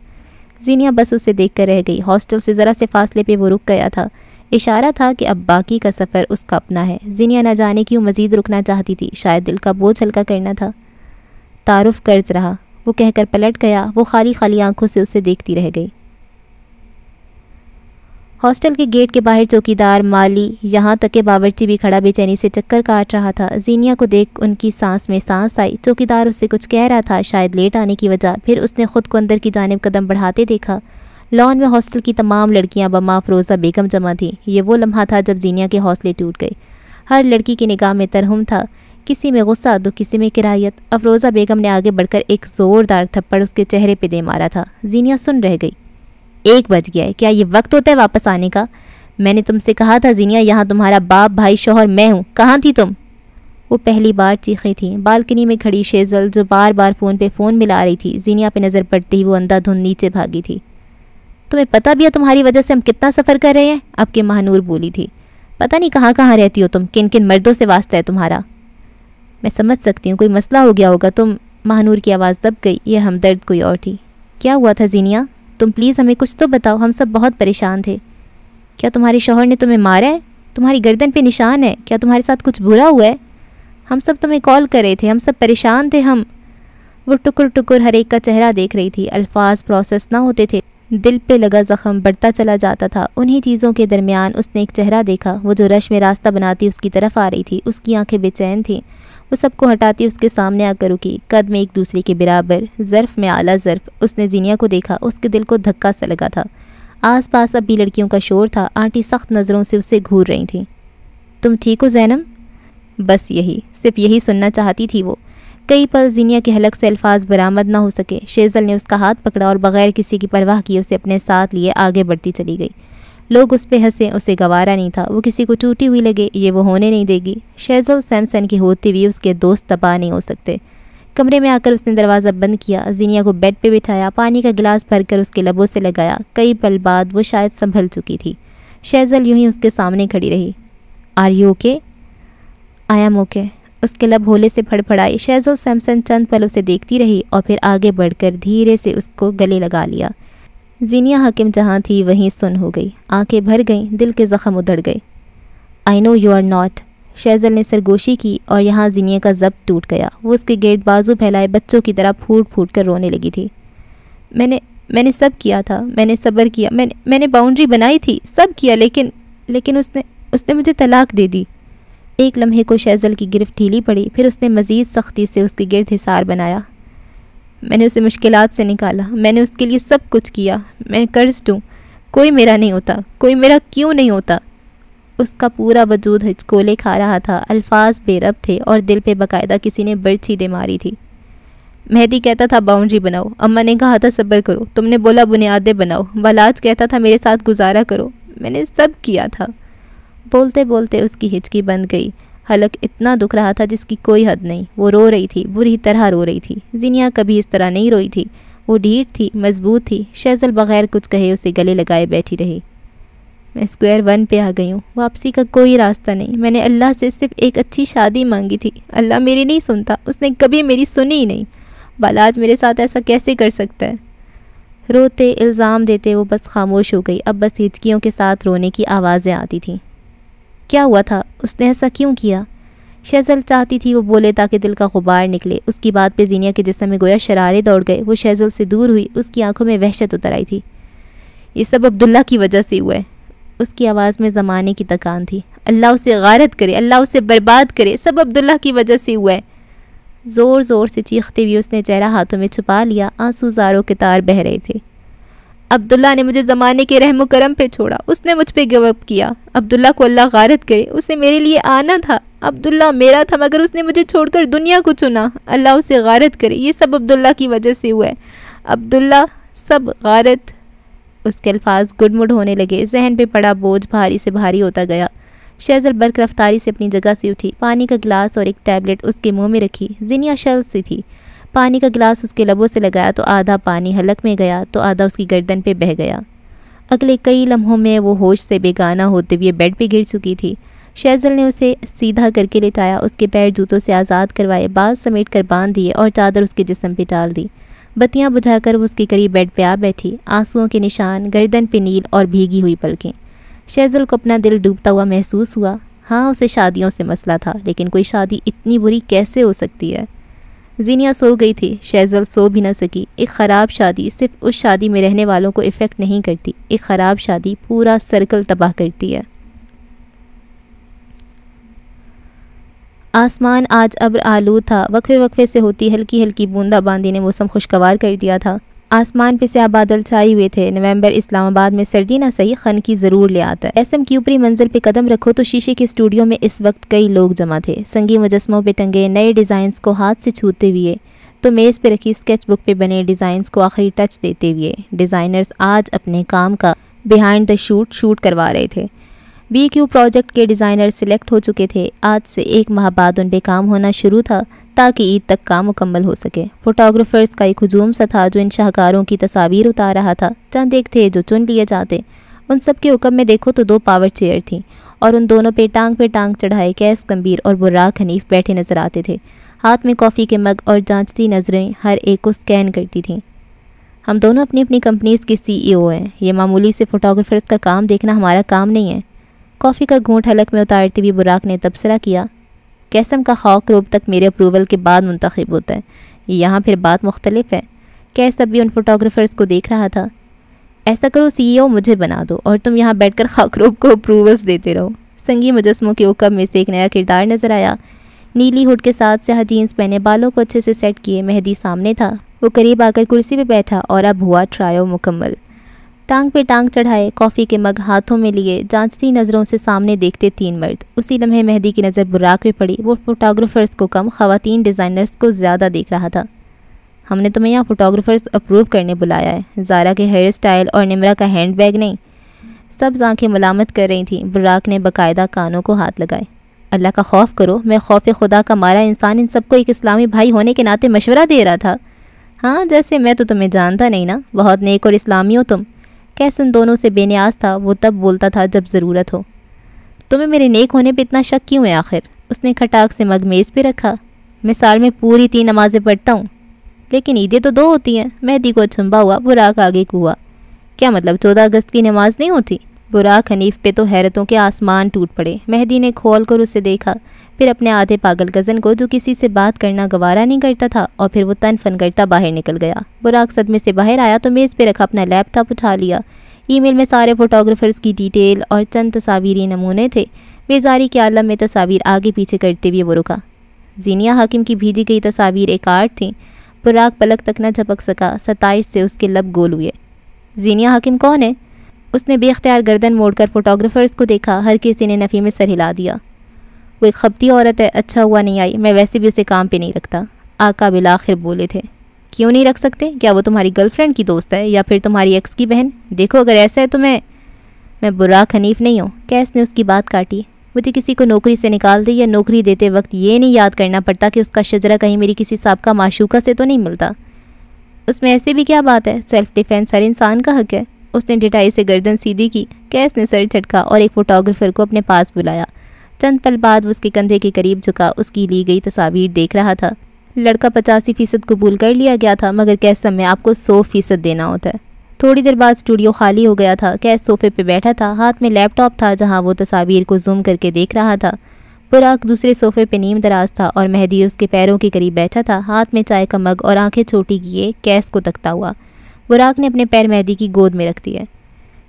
زینیا بس اسے دیکھ کر رہ گئی۔ ہاسٹل سے ذرا سے فاصلے پہ وہ رک گیا تھا، اشارہ تھا کہ اب باقی کا سفر اس کا اپنا ہے۔ زینیا نہ جانے کیوں مزید رکنا چاہتی تھی، شاید دل کا بوجھ ہلکا کرنا تھا۔ تعارف قرض رہا، وہ کہہ کر پلٹ گیا۔ وہ خالی خالی آنکھوں سے اسے دیکھتی رہ گئی۔ ہاسٹل کے گیٹ کے باہر چوکیدار، مالی، یہاں تک کہ باورچی بھی کھڑا بے چینی سے چکر کاٹ رہا تھا۔ زینیا کو دیکھ ان کی سانس میں سانس آئی۔ چوکیدار اس سے کچھ کہہ رہا تھا، شاید لیٹ آنے کی وجہ۔ پھر اس نے خود کو اندر کی جانب قدم بڑھاتے دیکھا۔ لان میں ہاسٹل کی تمام لڑکیاں بما افروزہ بیگم جمع تھیں۔ یہ وہ لمحہ تھا جب زینیا کے حوصلے ٹوٹ گئے۔ ہر لڑکی کی نگاہ میں ترحم تھا، کسی میں غصہ تو کسی میں کراہیت۔ افروزہ بیگم نے آگے بڑھ کر ایک زوردار تھپڑ اس کے چہرے پہ دے مارا تھا۔ زینیا سن رہ گئی۔ 1 بج گیا ہے، کیا یہ وقت ہوتا ہے واپس آنے کا؟ میں نے تم سے کہا تھا زینیا، یہاں تمہارا باپ، بھائی، شوہر میں ہوں، کہاں تھی تم؟ وہ پہلی بار چیخی تھی۔ بالکنی میں کھڑی شیزل جو بار بار فون پہ فون ملا رہی تھی، زینیا پہ نظر پڑتے ہی وہ اندھا دھند نیچے بھاگی تھی۔ تمہیں پتہ بھی ہے تمہاری وجہ سے ہم کتنا سفر کر رہے ہیں؟ اب کے مہنور بولی تھی۔ پتہ نہیں کہاں کہاں رہتی ہو تم، کن کن مردوں سے واسطہ ہے تمہارا۔ میں سمجھ سکتی ہوں کوئی مسئلہ ہو گیا ہوگا، تم۔ مہنور کی آواز دب گئی، یہ ہمدرد کوئی اور تھی۔ کیا ہوا تھا زینیا؟ تم پلیز ہمیں کچھ تو بتاؤ، ہم سب بہت پریشان تھے۔ کیا تمہارے شوہر نے تمہیں مارا ہے؟ تمہاری گردن پہ نشان ہے، کیا تمہارے ساتھ کچھ برا ہوا ہے؟ ہم سب تمہیں کال کر رہے تھے، ہم سب پریشان تھے۔ وہ ٹکر ٹکر ہر ایک کا چہرہ دیکھ رہی تھی۔ الفاظ پروسیس نہ ہوتے تھے، دل پہ لگا زخم بڑھتا چلا جاتا تھا۔ انہی چیزوں کے درمیان اس نے ایک چہرہ دیکھا، وہ جو رش میں راستہ بناتی اس کی طرف آ رہی تھی۔ اس کی آنکھیں بے چین تھیں، وہ سب کو ہٹاتی اس کے سامنے آ کر رکی، قد میں ایک دوسرے کے برابر، ظرف میں اعلیٰ ظرف۔ اس نے زینیا کو دیکھا، اس کے دل کو دھکا سا لگا تھا۔ آس پاس اب بھی لڑکیوں کا شور تھا، آنٹی سخت نظروں سے اسے گھور رہی تھیں۔ تم ٹھیک ہو زینب؟ بس یہی، صرف یہی سننا چاہتی تھی وہ۔ کئی پل زینیا کے حلق سے الفاظ برآمد نہ ہو سکے۔ شیزل نے اس کا ہاتھ پکڑا اور بغیر کسی کی پرواہ کیے اسے اپنے ساتھ لیے آگے بڑھتی چلی گئی۔ لوگ اس پہ ہنسے، اسے گوارا نہیں تھا، وہ کسی کو ٹوٹی ہوئی لگے، یہ وہ ہونے نہیں دے گی۔ شیزل سیمسن کی ہوتی ہوئی اس کے دوست تباہ نہیں ہو سکتے۔ کمرے میں آ کر اس نے دروازہ بند کیا، زینیا کو بیڈ پہ بٹھایا، پانی کا گلاس بھر کر اس کے لبوں سے لگایا۔ کئی پل بعد وہ شاید سنبھل چکی تھی۔ شیزل یوں ہی اس کے سامنے کھڑی رہی۔ Are you okay? I am okay. اس کے لب ہولے سے پھڑ پھڑائے۔ شیزل سیمسن چند پل اسے دیکھتی رہی اور پھر آگے بڑھ کر دھیرے سے اس کو گلے لگا لیا۔ زینیا حاکم جہاں تھی وہیں سن ہو گئی، آنکھیں بھر گئیں، دل کے زخم ادھڑ گئے۔ آئی نو یو آر ناٹ۔ شیزل نے سرگوشی کی اور یہاں زینیا کا ضبط ٹوٹ گیا۔ وہ اس کے گرد بازو پھیلائے بچوں کی طرح پھوٹ پھوٹ کر رونے لگی تھی۔ میں نے سب کیا تھا، میں نے صبر کیا، میں نے باؤنڈری بنائی تھی، سب کیا، لیکن اس نے مجھے طلاق دے دی۔ ایک لمحے کو شیزل کی گرفت ڈھیلی پڑی، پھر اس نے مزید سختی سے اس کے گرد حصار بنایا۔ میں نے اسے مشکلات سے نکالا، میں نے اس کے لیے سب کچھ کیا، میں قرض دوں، کوئی میرا نہیں ہوتا، کوئی میرا کیوں نہیں ہوتا؟ اس کا پورا وجود ہچکولے کھا رہا تھا، الفاظ بے رب تھے اور دل پہ باقاعدہ کسی نے برچھی دے ماری تھی۔ مہدی کہتا تھا باؤنڈری بناؤ، اماں نے کہا تھا صبر کرو، تم نے بولا بنیادیں بناؤ، بالاج کہتا تھا میرے ساتھ گزارا کرو، میں نے سب کیا تھا۔ بولتے بولتے اس کی ہچکی بند گئی، حلق اتنا دکھ رہا تھا جس کی کوئی حد نہیں۔ وہ رو رہی تھی، بری طرح رو رہی تھی۔ زینیا کبھی اس طرح نہیں روئی تھی، وہ ڈھیٹ تھی، مضبوط تھی۔ شیزل بغیر کچھ کہے اسے گلے لگائے بیٹھی رہی۔ میں اسکوائر 1 پہ آ گئی ہوں، واپسی کا کوئی راستہ نہیں۔ میں نے اللہ سے صرف ایک اچھی شادی مانگی تھی، اللہ میری نہیں سنتا، اس نے کبھی میری سنی ہی نہیں۔ بالاج میرے ساتھ ایسا کیسے کر سکتا ہے؟ روتے الزام دیتے وہ بس خاموش ہو گئی، اب بس ہچکیوں کے ساتھ رونے کی آوازیں آتی تھیں۔ کیا ہوا تھا؟ اس نے ایسا کیوں کیا؟ شیزل چاہتی تھی وہ بولے تاکہ دل کا غبار نکلے۔ اس کی بات پہ زینیا کے جسم میں گویا شرارے دوڑ گئے۔ وہ شیزل سے دور ہوئی، اس کی آنکھوں میں وحشت اتر آئی تھی۔ یہ سب عبداللہ کی وجہ سے ہوا ہے۔ اس کی آواز میں زمانے کی تکان تھی۔ اللہ اسے غارت کرے، اللہ اسے برباد کرے، سب عبداللہ کی وجہ سے ہوا ہے۔ زور زور سے چیختے ہوئے اس نے چہرہ ہاتھوں میں چھپا لیا، آنسو زاروں کے تار بہہ رہے تھے۔ عبداللہ نے مجھے زمانے کے رحم و کرم پہ چھوڑا، اس نے مجھ پہ گوپ کیا۔ عبداللہ کو اللہ غارت کرے، اسے میرے لیے آنا تھا، عبداللہ میرا تھا مگر اس نے مجھے چھوڑ کر دنیا کو چنا۔ اللہ اسے غارت کرے، یہ سب عبداللہ کی وجہ سے ہوا ہے، عبداللہ سب غارت۔ اس کے الفاظ گڈمڈ ہونے لگے، ذہن پہ پڑا بوجھ بھاری سے بھاری ہوتا گیا۔ شیزل برق رفتاری سے اپنی جگہ سے اٹھی، پانی کا گلاس اور ایک ٹیبلٹ اس کے منہ میں رکھی۔ زینیا شل سی تھی، پانی کا گلاس اس کے لبوں سے لگایا تو آدھا پانی حلق میں گیا تو آدھا اس کی گردن پہ بہہ گیا۔ اگلے کئی لمحوں میں وہ ہوش سے بیگانہ ہوتے ہوئے بیڈ پہ گر چکی تھی۔ شیزل نے اسے سیدھا کر کے لٹایا، اس کے پیر جوتوں سے آزاد کروائے، بال سمیٹ کر باندھ دیے اور چادر اس کے جسم پہ ڈال دی۔ بتیاں بجھا کر وہ اس کے قریب بیڈ پہ آ بیٹھی، آنسوؤں کے نشان، گردن پہ نیل اور بھیگی ہوئی پلکیں۔ شیزل کو اپنا دل ڈوبتا ہوا محسوس ہوا۔ ہاں اسے شادیوں سے مسئلہ تھا، لیکن کوئی شادی اتنی بری کیسے ہو سکتی ہے؟ زینیا سو گئی تھی، شہزل سو بھی نہ سکی۔ ایک خراب شادی صرف اس شادی میں رہنے والوں کو افیکٹ نہیں کرتی، ایک خراب شادی پورا سرکل تباہ کرتی ہے۔ آسمان آج ابر آلود تھا، وقفے وقفے سے ہوتی ہلکی ہلکی بوندا باندی نے موسم خوشگوار کر دیا تھا۔ آسمان پہ سیاہ بادل چھائے ہوئے تھے۔ نومبر اسلام آباد میں سردی نہ صحیح خنکی ضرور لے آتا ہے۔ ایس ایم کی اوپری منزل پہ قدم رکھو تو شیشے کے اسٹوڈیو میں اس وقت کئی لوگ جمع تھے، سنگی مجسموں پہ ٹنگے نئے ڈیزائنز کو ہاتھ سے چھوتے ہوئے تو میز پہ رکھی اسکیچ بک پہ بنے ڈیزائنز کو آخری ٹچ دیتے ہوئے۔ ڈیزائنرز آج اپنے کام کا بیہائنڈ دا شوٹ کروا رہے تھے۔ بی کیو پروجیکٹ کے ڈیزائنر سلیکٹ ہو چکے تھے۔ آج سے ایک ماہ بعد ان پہ کام ہونا شروع تھا تاکہ عید تک کام مکمل ہو سکے۔ فوٹوگرافرز کا ایک ہجوم سا تھا جو ان شاہکاروں کی تصاویر اتار رہا تھا۔ چند ایک تھے جو چن لیے جاتے۔ ان سب کے حکم میں دیکھو تو 2 پاور چیئر تھیں اور ان دونوں پہ ٹانگ چڑھائے کیس گمبیر اور براق حنیف بیٹھے نظر آتے تھے۔ ہاتھ میں کافی کے مگ اور جانچتی نظریں ہر ایک کو سکین کرتی تھیں۔ ہم دونوں اپنی اپنی کمپنیز کے CEO ہیں، یہ معمولی سے فوٹوگرافرز کا کام دیکھنا ہمارا کام نہیں ہے۔ کافی کا گھونٹ حلق میں اتارتے ہوئے براق نے تبصرہ کیا۔ قسم کا خوک روب تک میرے اپروول کے بعد منتخب ہوتا ہے، یہاں پھر بات مختلف ہے۔ کیس اب بھی ان فوٹوگرافرز کو دیکھ رہا تھا۔ ایسا کرو CEO مجھے بنا دو اور تم یہاں بیٹھ کر خوک روب کو اپروولز دیتے رہو۔ سنگی مجسموں کے حکم میں سے ایک نیا کردار نظر آیا۔ نیلی ہوڈ کے ساتھ سیاہ جینز پہنے، بالوں کو اچھے سے سیٹ کیے مہدی سامنے تھا۔ وہ قریب آ کر کرسی پہ بیٹھا اور اب ہوا ٹرائیو مکمل۔ ٹانگ پہ ٹانگ چڑھائے، کافی کے مگ ہاتھوں میں لیے، جانچتی نظروں سے سامنے دیکھتے 3 مرد۔ اسی لمحے مہدی کی نظر براق پہ پڑی۔ وہ فوٹوگرافرز کو کم، خواتین ڈیزائنرز کو زیادہ دیکھ رہا تھا۔ ہم نے تمہیں یہاں فوٹوگرافرز اپروو کرنے بلایا ہے، زارا کے ہیئر سٹائل اور نمرا کا ہینڈ بیگ نہیں۔ سب آنکھیں ملامت کر رہی تھیں۔ براق نے باقاعدہ کانوں کو ہاتھ لگائے۔ اللہ کا خوف کرو، میں خوف خدا کا مارا انسان ان سب کو ایک اسلامی بھائی ہونے کے ناطے مشورہ دے رہا تھا۔ ہاں جیسے میں تو تمہیں جانتا نہیں نا، بہت نیک اور اسلامی ہو تم۔ کیسے ان دونوں سے بے نیاز تھا، وہ تب بولتا تھا جب ضرورت ہو۔ تمہیں میرے نیک ہونے پہ اتنا شک کیوں ہے آخر؟ اس نے کھٹاک سے مگ میز پہ رکھا۔ میں سال میں پوری 3 نمازیں پڑھتا ہوں، لیکن عیدیں تو 2 ہوتی ہیں۔ مہدی کو اچھمبا ہوا۔ براق آگے کو ہوا۔ کیا مطلب 14 اگست کی نماز نہیں ہوتی؟ براق حنیف پہ تو حیرتوں کے آسمان ٹوٹ پڑے۔ مہدی نے کھول کر اسے دیکھا، پھر اپنے آدھے پاگل کزن کو جو کسی سے بات کرنا گوارا نہیں کرتا تھا، اور پھر وہ تن فن کرتا باہر نکل گیا۔ براق صدمے سے باہر آیا تو میز پہ رکھا اپنا لیپ ٹاپ اٹھا لیا۔ ای میل میں سارے فوٹوگرافرز کی ڈیٹیل اور چند تصاویری نمونے تھے۔ بیزاری کے عالم میں تصاویر آگے پیچھے کرتے ہوئے وہ رکا۔ زینیا حاکم کی بھیجی گئی تصاویر ایک آرٹ تھیں۔ براق پلک تک نہ جھپک سکا، ستائش سے اس کے لب گول ہوئے۔ زینیا حاکم کون ہے؟ اس نے بے اختیار گردن موڑ کر فوٹوگرافرز کو دیکھا۔ ہر کسی نے نفی میں سر ہلا دیا۔ وہ ایک خبتی عورت ہے، اچھا ہوا نہیں آئی، میں ویسے بھی اسے کام پہ نہیں رکھتا۔ آقا بالآخر بولے تھے۔ کیوں نہیں رکھ سکتے؟ کیا وہ تمہاری گرل فرینڈ کی دوست ہے یا پھر تمہاری ایکس کی بہن؟ دیکھو اگر ایسا ہے تو میں براق حنیف نہیں ہوں۔ کیس نے اس کی بات کاٹی۔ مجھے کسی کو نوکری سے نکال دے یا نوکری دیتے وقت یہ نہیں یاد کرنا پڑتا کہ اس کا شجرہ کہیں میری کسی سابقہ معشوقہ سے تو نہیں ملتا۔ اس میں ایسے بھی کیا بات ہے؟ سیلف ڈیفینس ہر انسان کا حق ہے۔ اس نے ڈٹائی سے گردن سیدھی کی۔ کیس نے سر جھٹکا اور ایک فوٹوگرافر کو اپنے پاس بلایا۔ چند پل بعد وہ اس کے کندھے کے قریب جھکا، اس کی لی گئی تصاویر دیکھ رہا تھا۔ لڑکا 85% قبول کر لیا گیا تھا، مگر کیس میں آپ کو 100% دینا ہوتا ہے۔ تھوڑی دیر بعد اسٹوڈیو خالی ہو گیا تھا۔ کیس صوفے پہ بیٹھا تھا، ہاتھ میں لیپ ٹاپ تھا جہاں وہ تصاویر کو زوم کر کے دیکھ رہا تھا۔ براق دوسرے صوفے پہ نیم دراز تھا اور مہدی اس کے پیروں کے قریب بیٹھا تھا، ہاتھ میں چائے کا مگ اور آنکھیں چھوٹی کیے کیس کو تکتا ہوا۔ براق نے اپنے پیر مہدی کی گود میں رکھ دیے۔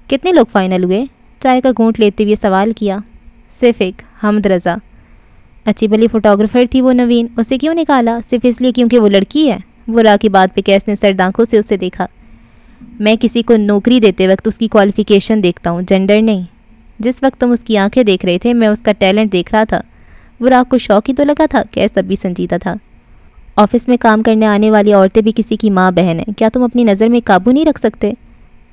کتنے لوگ فائنل ہوئے؟ چائے کا گھونٹ لیتے ہوئے سوال کیا۔ صرف ایک، حمد رضا۔ اچھی بھلی فوٹوگرافر تھی وہ نوین، اسے کیوں نکالا؟ صرف اس لیے کیونکہ وہ لڑکی ہے؟ براق کی بات پہ کیس نے سرد آنکھوں سے اسے دیکھا۔ میں کسی کو نوکری دیتے وقت اس کی کوالیفیکیشن دیکھتا ہوں، جینڈر نہیں۔ جس وقت تم اس کی آنکھیں دیکھ رہے تھے میں اس کا ٹیلنٹ دیکھ رہا تھا۔ براق کو شوق ہی تو لگا تھا۔ کیس اب بھی سنجیدہ تھا۔ آفس میں کام کرنے آنے والی عورتیں بھی کسی کی ماں بہن ہیں، کیا تم اپنی نظر میں قابو نہیں رکھ سکتے؟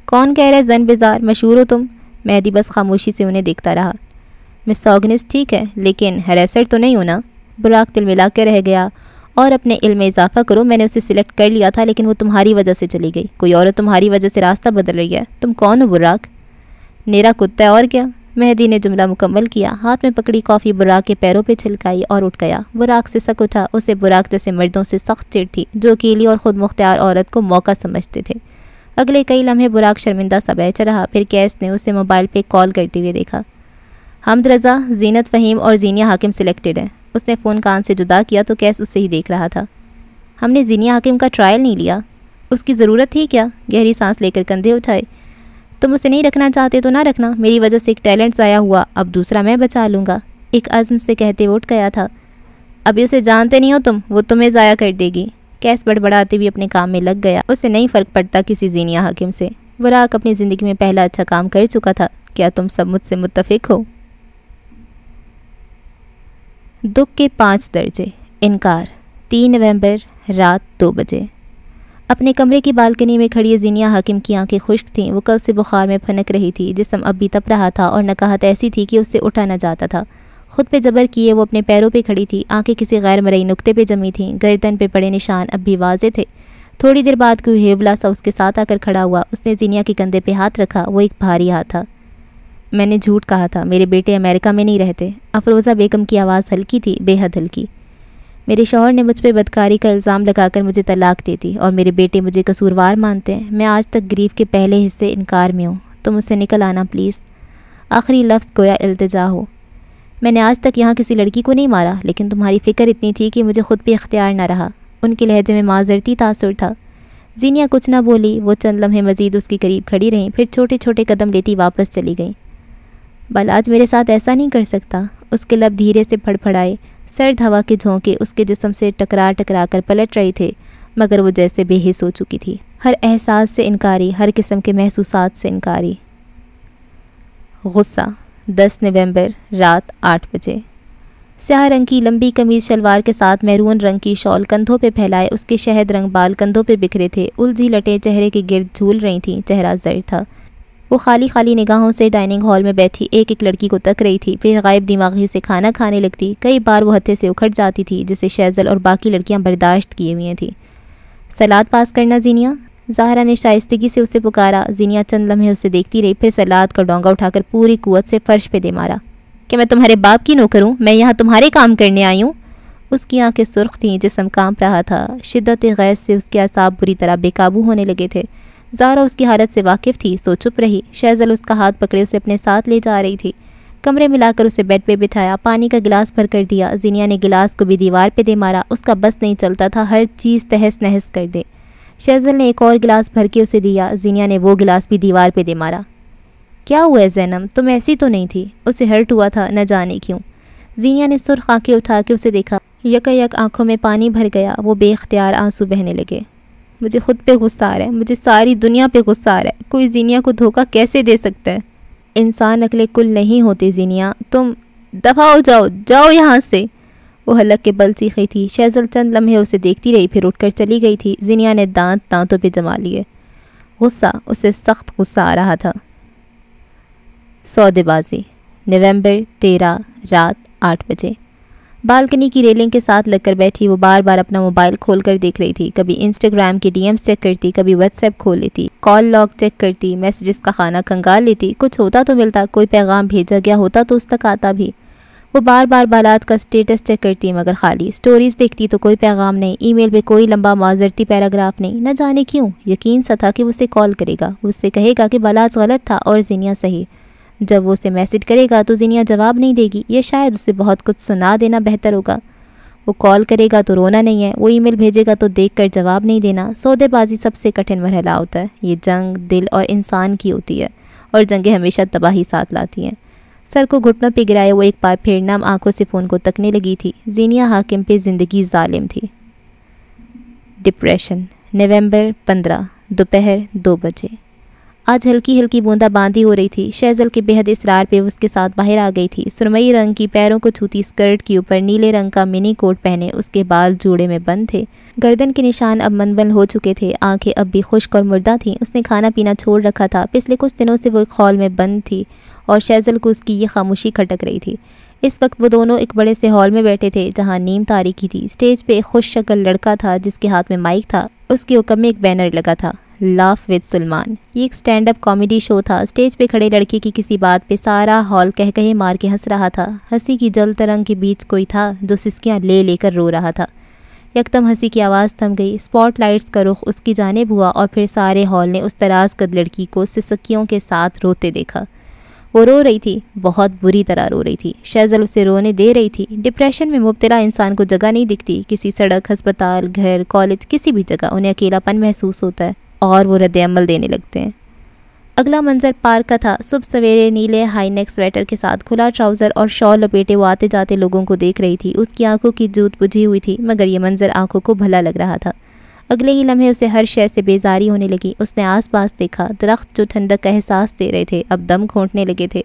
کون کہہ رہے زن بیزار، مشہور ہو تم؟ مہدی بس خاموشی سے انہیں دیکھتا رہا۔ مسوگنسٹ ٹھیک ہے، لیکن ہریسر تو نہیں ہونا؟ براق دل ملا کے رہ گیا۔ اور اپنے علم میں اضافہ کرو، میں نے اسے سلیکٹ کر لیا تھا لیکن وہ تمہاری وجہ سے چلی گئی۔ کوئی عورت تمہاری وجہ سے راستہ بدل رہی ہے۔ تم کون ہو براق؟ نیرا کتا ہے اور کیا؟ مہدی نے جملہ مکمل کیا، ہاتھ میں پکڑی کافی براق کے پیروں پہ چھلکائی اور اٹھ گیا۔ براق سے سک اٹھا۔ اسے براق جیسے مردوں سے سخت چڑ تھی جو اکیلی اور خود مختار عورت کو موقع سمجھتے تھے۔ اگلے کئی لمحے براق شرمندہ سا بیٹھا رہا، پھر کیس نے اسے موبائل پہ کال کرتے ہوئے دیکھا۔ حمد رضا، زینت فہیم اور زینیا حاکم سلیکٹڈ ہیں۔ اس نے فون کان سے جدا کیا تو کیس اسے ہی دیکھ رہا تھا۔ ہم نے زینیا حاکم کا ٹرائل نہیں لیا. اس کی ضرورت تھی کیا؟ گہری سانس لے کر کندھے اٹھائے. تم اسے نہیں رکھنا چاہتے تو نہ رکھنا. میری وجہ سے ایک ٹیلنٹ ضائع ہوا, اب دوسرا میں بچا لوں گا. ایک عزم سے کہتے وہ اٹھ گیا تھا. ابھی اسے جانتے نہیں ہو تم, وہ تمہیں ضائع کر دے گی. کیس بڑبڑاتے بھی اپنے کام میں لگ گیا. اسے نہیں فرق پڑتا کسی زینیا حاکم سے. براق اپنی زندگی میں پہلا اچھا کام کر چکا تھا. کیا تم سب مجھ سے متفق ہو؟ دکھ کے 5 درجے. انکار. 3 نومبر رات 2 بجے. اپنے کمرے کی بالکنی میں کھڑی زینیا حاکم کی آنکھیں خشک تھیں. وہ کل سے بخار میں پھنک رہی تھی. جسم اب بھی تپ رہا تھا اور نکاہت ایسی تھی کہ اس سے اٹھا نہ جاتا تھا. خود پہ جبر کیے وہ اپنے پیروں پہ کھڑی تھی. آنکھیں کسی غیر مرئی نقطے پہ جمی تھیں. گردن پہ پڑے نشان اب بھی واضح تھے. تھوڑی دیر بعد کوئی ہیولا سا اس کے ساتھ آ کر کھڑا ہوا. اس نے زینیا کے کندھے پہ ہاتھ رکھا. وہ ایک بھاری ہاتھ تھا. میں نے جھوٹ کہا تھا. میرے بیٹے امریکہ میں نہیں رہتے. افروزہ بیگم کی آواز ہلکی تھی, بے حد ہلکی. میرے شوہر نے مجھ پہ بدکاری کا الزام لگا کر مجھے طلاق دے دی اور میرے بیٹے مجھے قصوروار مانتے ہیں. میں آج تک گریف کے پہلے حصے انکار میں ہوں. تم مجھ سے نکل آنا پلیز. آخری لفظ گویا التجا ہو. میں نے آج تک یہاں کسی لڑکی کو نہیں مارا, لیکن تمہاری فکر اتنی تھی کہ مجھے خود پہ اختیار نہ رہا. ان کے لہجے میں معذرتی تاثر تھا. زینیا کچھ نہ بولی. وہ چند لمحے مزید اس کے قریب کھڑی رہیں, پھر چھوٹے چھوٹے قدم لیتی واپس چلی گئیں. بل آج میرے ساتھ ایسا نہیں کر سکتا. اس کے لب دھیرے سے پھڑپھڑائے. سرد ہوا کے جھونکے اس کے جسم سے ٹکرا کر پلٹ رہے تھے, مگر وہ جیسے بے حس ہو چکی تھی. ہر احساس سے انکاری, ہر قسم کے محسوسات سے انکاری. غصہ. 10 نومبر رات 8 بجے. سیاہ رنگ کی لمبی قمیض شلوار کے ساتھ میرون رنگ کی شال کندھوں پہ پھیلائے. اس کے شہد رنگ بال کندھوں پہ بکھرے تھے. الجھی لٹیں چہرے کے گرد جھول رہی تھیں. چہرہ زرد تھا. وہ خالی نگاہوں سے ڈائننگ ہال میں بیٹھی ایک لڑکی کو تک رہی تھی. پھر غائب دماغی سے کھانا کھانے لگتی. کئی بار وہ ہتھے سے اکھڑ جاتی تھی, جسے شیزل اور باقی لڑکیاں برداشت کیے ہوئے تھیں. سلاد پاس کرنا زینیا. زہرا نے شائستگی سے اسے پکارا. زینیا چند لمحے اسے دیکھتی رہی, پھر سلاد کا ڈونگا اٹھا کر پوری قوت سے فرش پہ دے مارا. کہ میں تمہارے باپ کی نوکر ہوں؟ میں یہاں تمہارے کام کرنے آئی ہوں. اس کی آنکھیں سرخ تھیں, جسم کانپ رہا تھا. شدت غیظ سے اس کے اعصاب بری طرح بے قابو ہونے لگے تھے. زہرا اس کی حالت سے واقف تھی, سو چپ رہی. شیزل اس کا ہاتھ پکڑے اسے اپنے ساتھ لے جا رہی تھی. کمرے میں لا کر اسے بیڈ پہ بٹھایا. پانی کا گلاس بھر کر دیا. زینیا نے گلاس کو بھی دیوار پہ دے مارا. اس کا بس نہیں چلتا تھا ہر چیز تہس نہس کر دے. شیزل نے ایک اور گلاس بھر کے اسے دیا. زینیا نے وہ گلاس بھی دیوار پہ دے مارا. کیا ہوا ہے زینب؟ تم ایسی تو نہیں تھی. اسے ہرٹ ہوا تھا, نہ جانے کیوں. زینیا نے سرخ آنکھیں اٹھا کے اسے دیکھا. یک آنکھوں میں پانی بھر گیا. وہ بے اختیار آنسو بہنے لگے. مجھے خود پہ غصہ آ رہا ہے. مجھے ساری دنیا پہ غصہ آ رہا ہے. کوئی زینیا کو دھوکہ کیسے دے سکتا ہے؟ انسان عقل کل نہیں ہوتے زینیا. تم دفع ہو جاؤ, جاؤ یہاں سے. وہ حلق کے بل چیخی تھی. شیزل چند لمحے اسے دیکھتی رہی, پھر اٹھ کر چلی گئی تھی. زینیا نے دانتوں پہ جما لیے. غصہ. اسے سخت غصہ آ رہا تھا. سودے بازی. نومبر 13 رات 8 بجے. بالکنی کی ریلنگ کے ساتھ لگ کر بیٹھی وہ بار بار اپنا موبائل کھول کر دیکھ رہی تھی. کبھی انسٹاگرام کے ڈی ایمز چیک کرتی, کبھی واٹس ایپ کھول لیتی, کال لاگ چیک کرتی, میسیجز کا خانہ کھنگال لیتی. کچھ ہوتا تو ملتا, کوئی پیغام بھیجا گیا ہوتا تو اس تک آتا بھی. وہ بار بار بالات کا سٹیٹس چیک کرتی, مگر خالی. سٹوریز دیکھتی تو کوئی پیغام نہیں. ای میل پہ کوئی لمبا معذرتی پیراگراف نہیں. نہ جانے کیوں یقین سا تھا کہ وہ اسے کال کرے گا. وہ اس سے کہے گا کہ بالات غلط تھا اور زینیا صحیح. جب وہ اسے میسج کرے گا تو زینیا جواب نہیں دے گی, یا شاید اسے بہت کچھ سنا دینا بہتر ہوگا. وہ کال کرے گا تو رونا نہیں ہے, وہ ای میل بھیجے گا تو دیکھ کر جواب نہیں دینا. سودے بازی سب سے کٹھن مرحلہ ہوتا ہے. یہ جنگ دل اور انسان کی ہوتی ہے, اور جنگیں ہمیشہ تباہی ساتھ لاتی ہیں. سر کو گھٹنوں پہ گرائے وہ ایک بار پھر نم آنکھوں سے فون کو تکنے لگی تھی. زینیا حاکم پہ زندگی ظالم تھی. ڈپریشن. نومبر 15 دوپہر 2 بجے. آج ہلکی بوندا باندی ہو رہی تھی. شیزل کے بے حد اصرار پہ اس کے ساتھ باہر آ گئی تھی. سرمئی رنگ کی پیروں کو چھوتی اسکرٹ کے اوپر نیلے رنگ کا منی کوٹ پہنے. اس کے بال جوڑے میں بند تھے. گردن کے نشان اب منبل ہو چکے تھے. آنکھیں اب بھی خشک اور مردہ تھیں. اس نے کھانا پینا چھوڑ رکھا تھا. پچھلے کچھ دنوں سے وہ ایک ہال میں بند تھی اور شیزل کو اس کی یہ خاموشی کھٹک رہی تھی. اس وقت وہ دونوں ایک بڑے سے ہال میں بیٹھے تھے جہاں نیم تاریکی تھی. اسٹیج پہ ایک خوش شکل لڑکا تھا جس کے ہاتھ میں مائک تھا. اس کے حکم میں ایک بینر لگا تھا, لاف ود سلمان. یہ ایک سٹینڈ اپ کامیڈی شو تھا. اسٹیج پہ کھڑے لڑکے کی کسی بات پہ سارا ہال کہے مار کے ہنس رہا تھا. ہنسی کی جل ترنگ کے بیچ کوئی تھا جو سسکیاں لے کر رو رہا تھا. یکدم ہنسی کی آواز تھم گئی. اسپاٹ لائٹس کا رخ اس کی جانب ہوا اور پھر سارے ہال نے اس دراز قد لڑکی کو سسکیوں کے ساتھ روتے دیکھا. وہ رو رہی تھی، بہت بری طرح رو رہی تھی۔ شیزل اسے رونے دے رہی تھی۔ ڈپریشن میں مبتلا انسان کو جگہ نہیں دکھتی، کسی سڑک، ہسپتال، گھر، کالج، کسی بھی جگہ انہیں اکیلا پن محسوس ہوتا ہے اور وہ رد عمل دینے لگتے ہیں۔ اگلا منظر پارک کا تھا۔ صبح سویرے نیلے ہائی نیک سویٹر کے ساتھ کھلا ٹراؤزر اور شال لپیٹے وہ آتے جاتے لوگوں کو دیکھ رہی تھی۔ اس کی آنکھوں کی جوت بجھی ہوئی تھی، مگر یہ منظر آنکھوں کو بھلا لگ رہا تھا۔ اگلے ہی لمحے اسے ہر شے سے بیزاری ہونے لگی۔ اس نے آس پاس دیکھا، درخت جو ٹھنڈک کا احساس دے رہے تھے اب دم گھونٹنے لگے تھے۔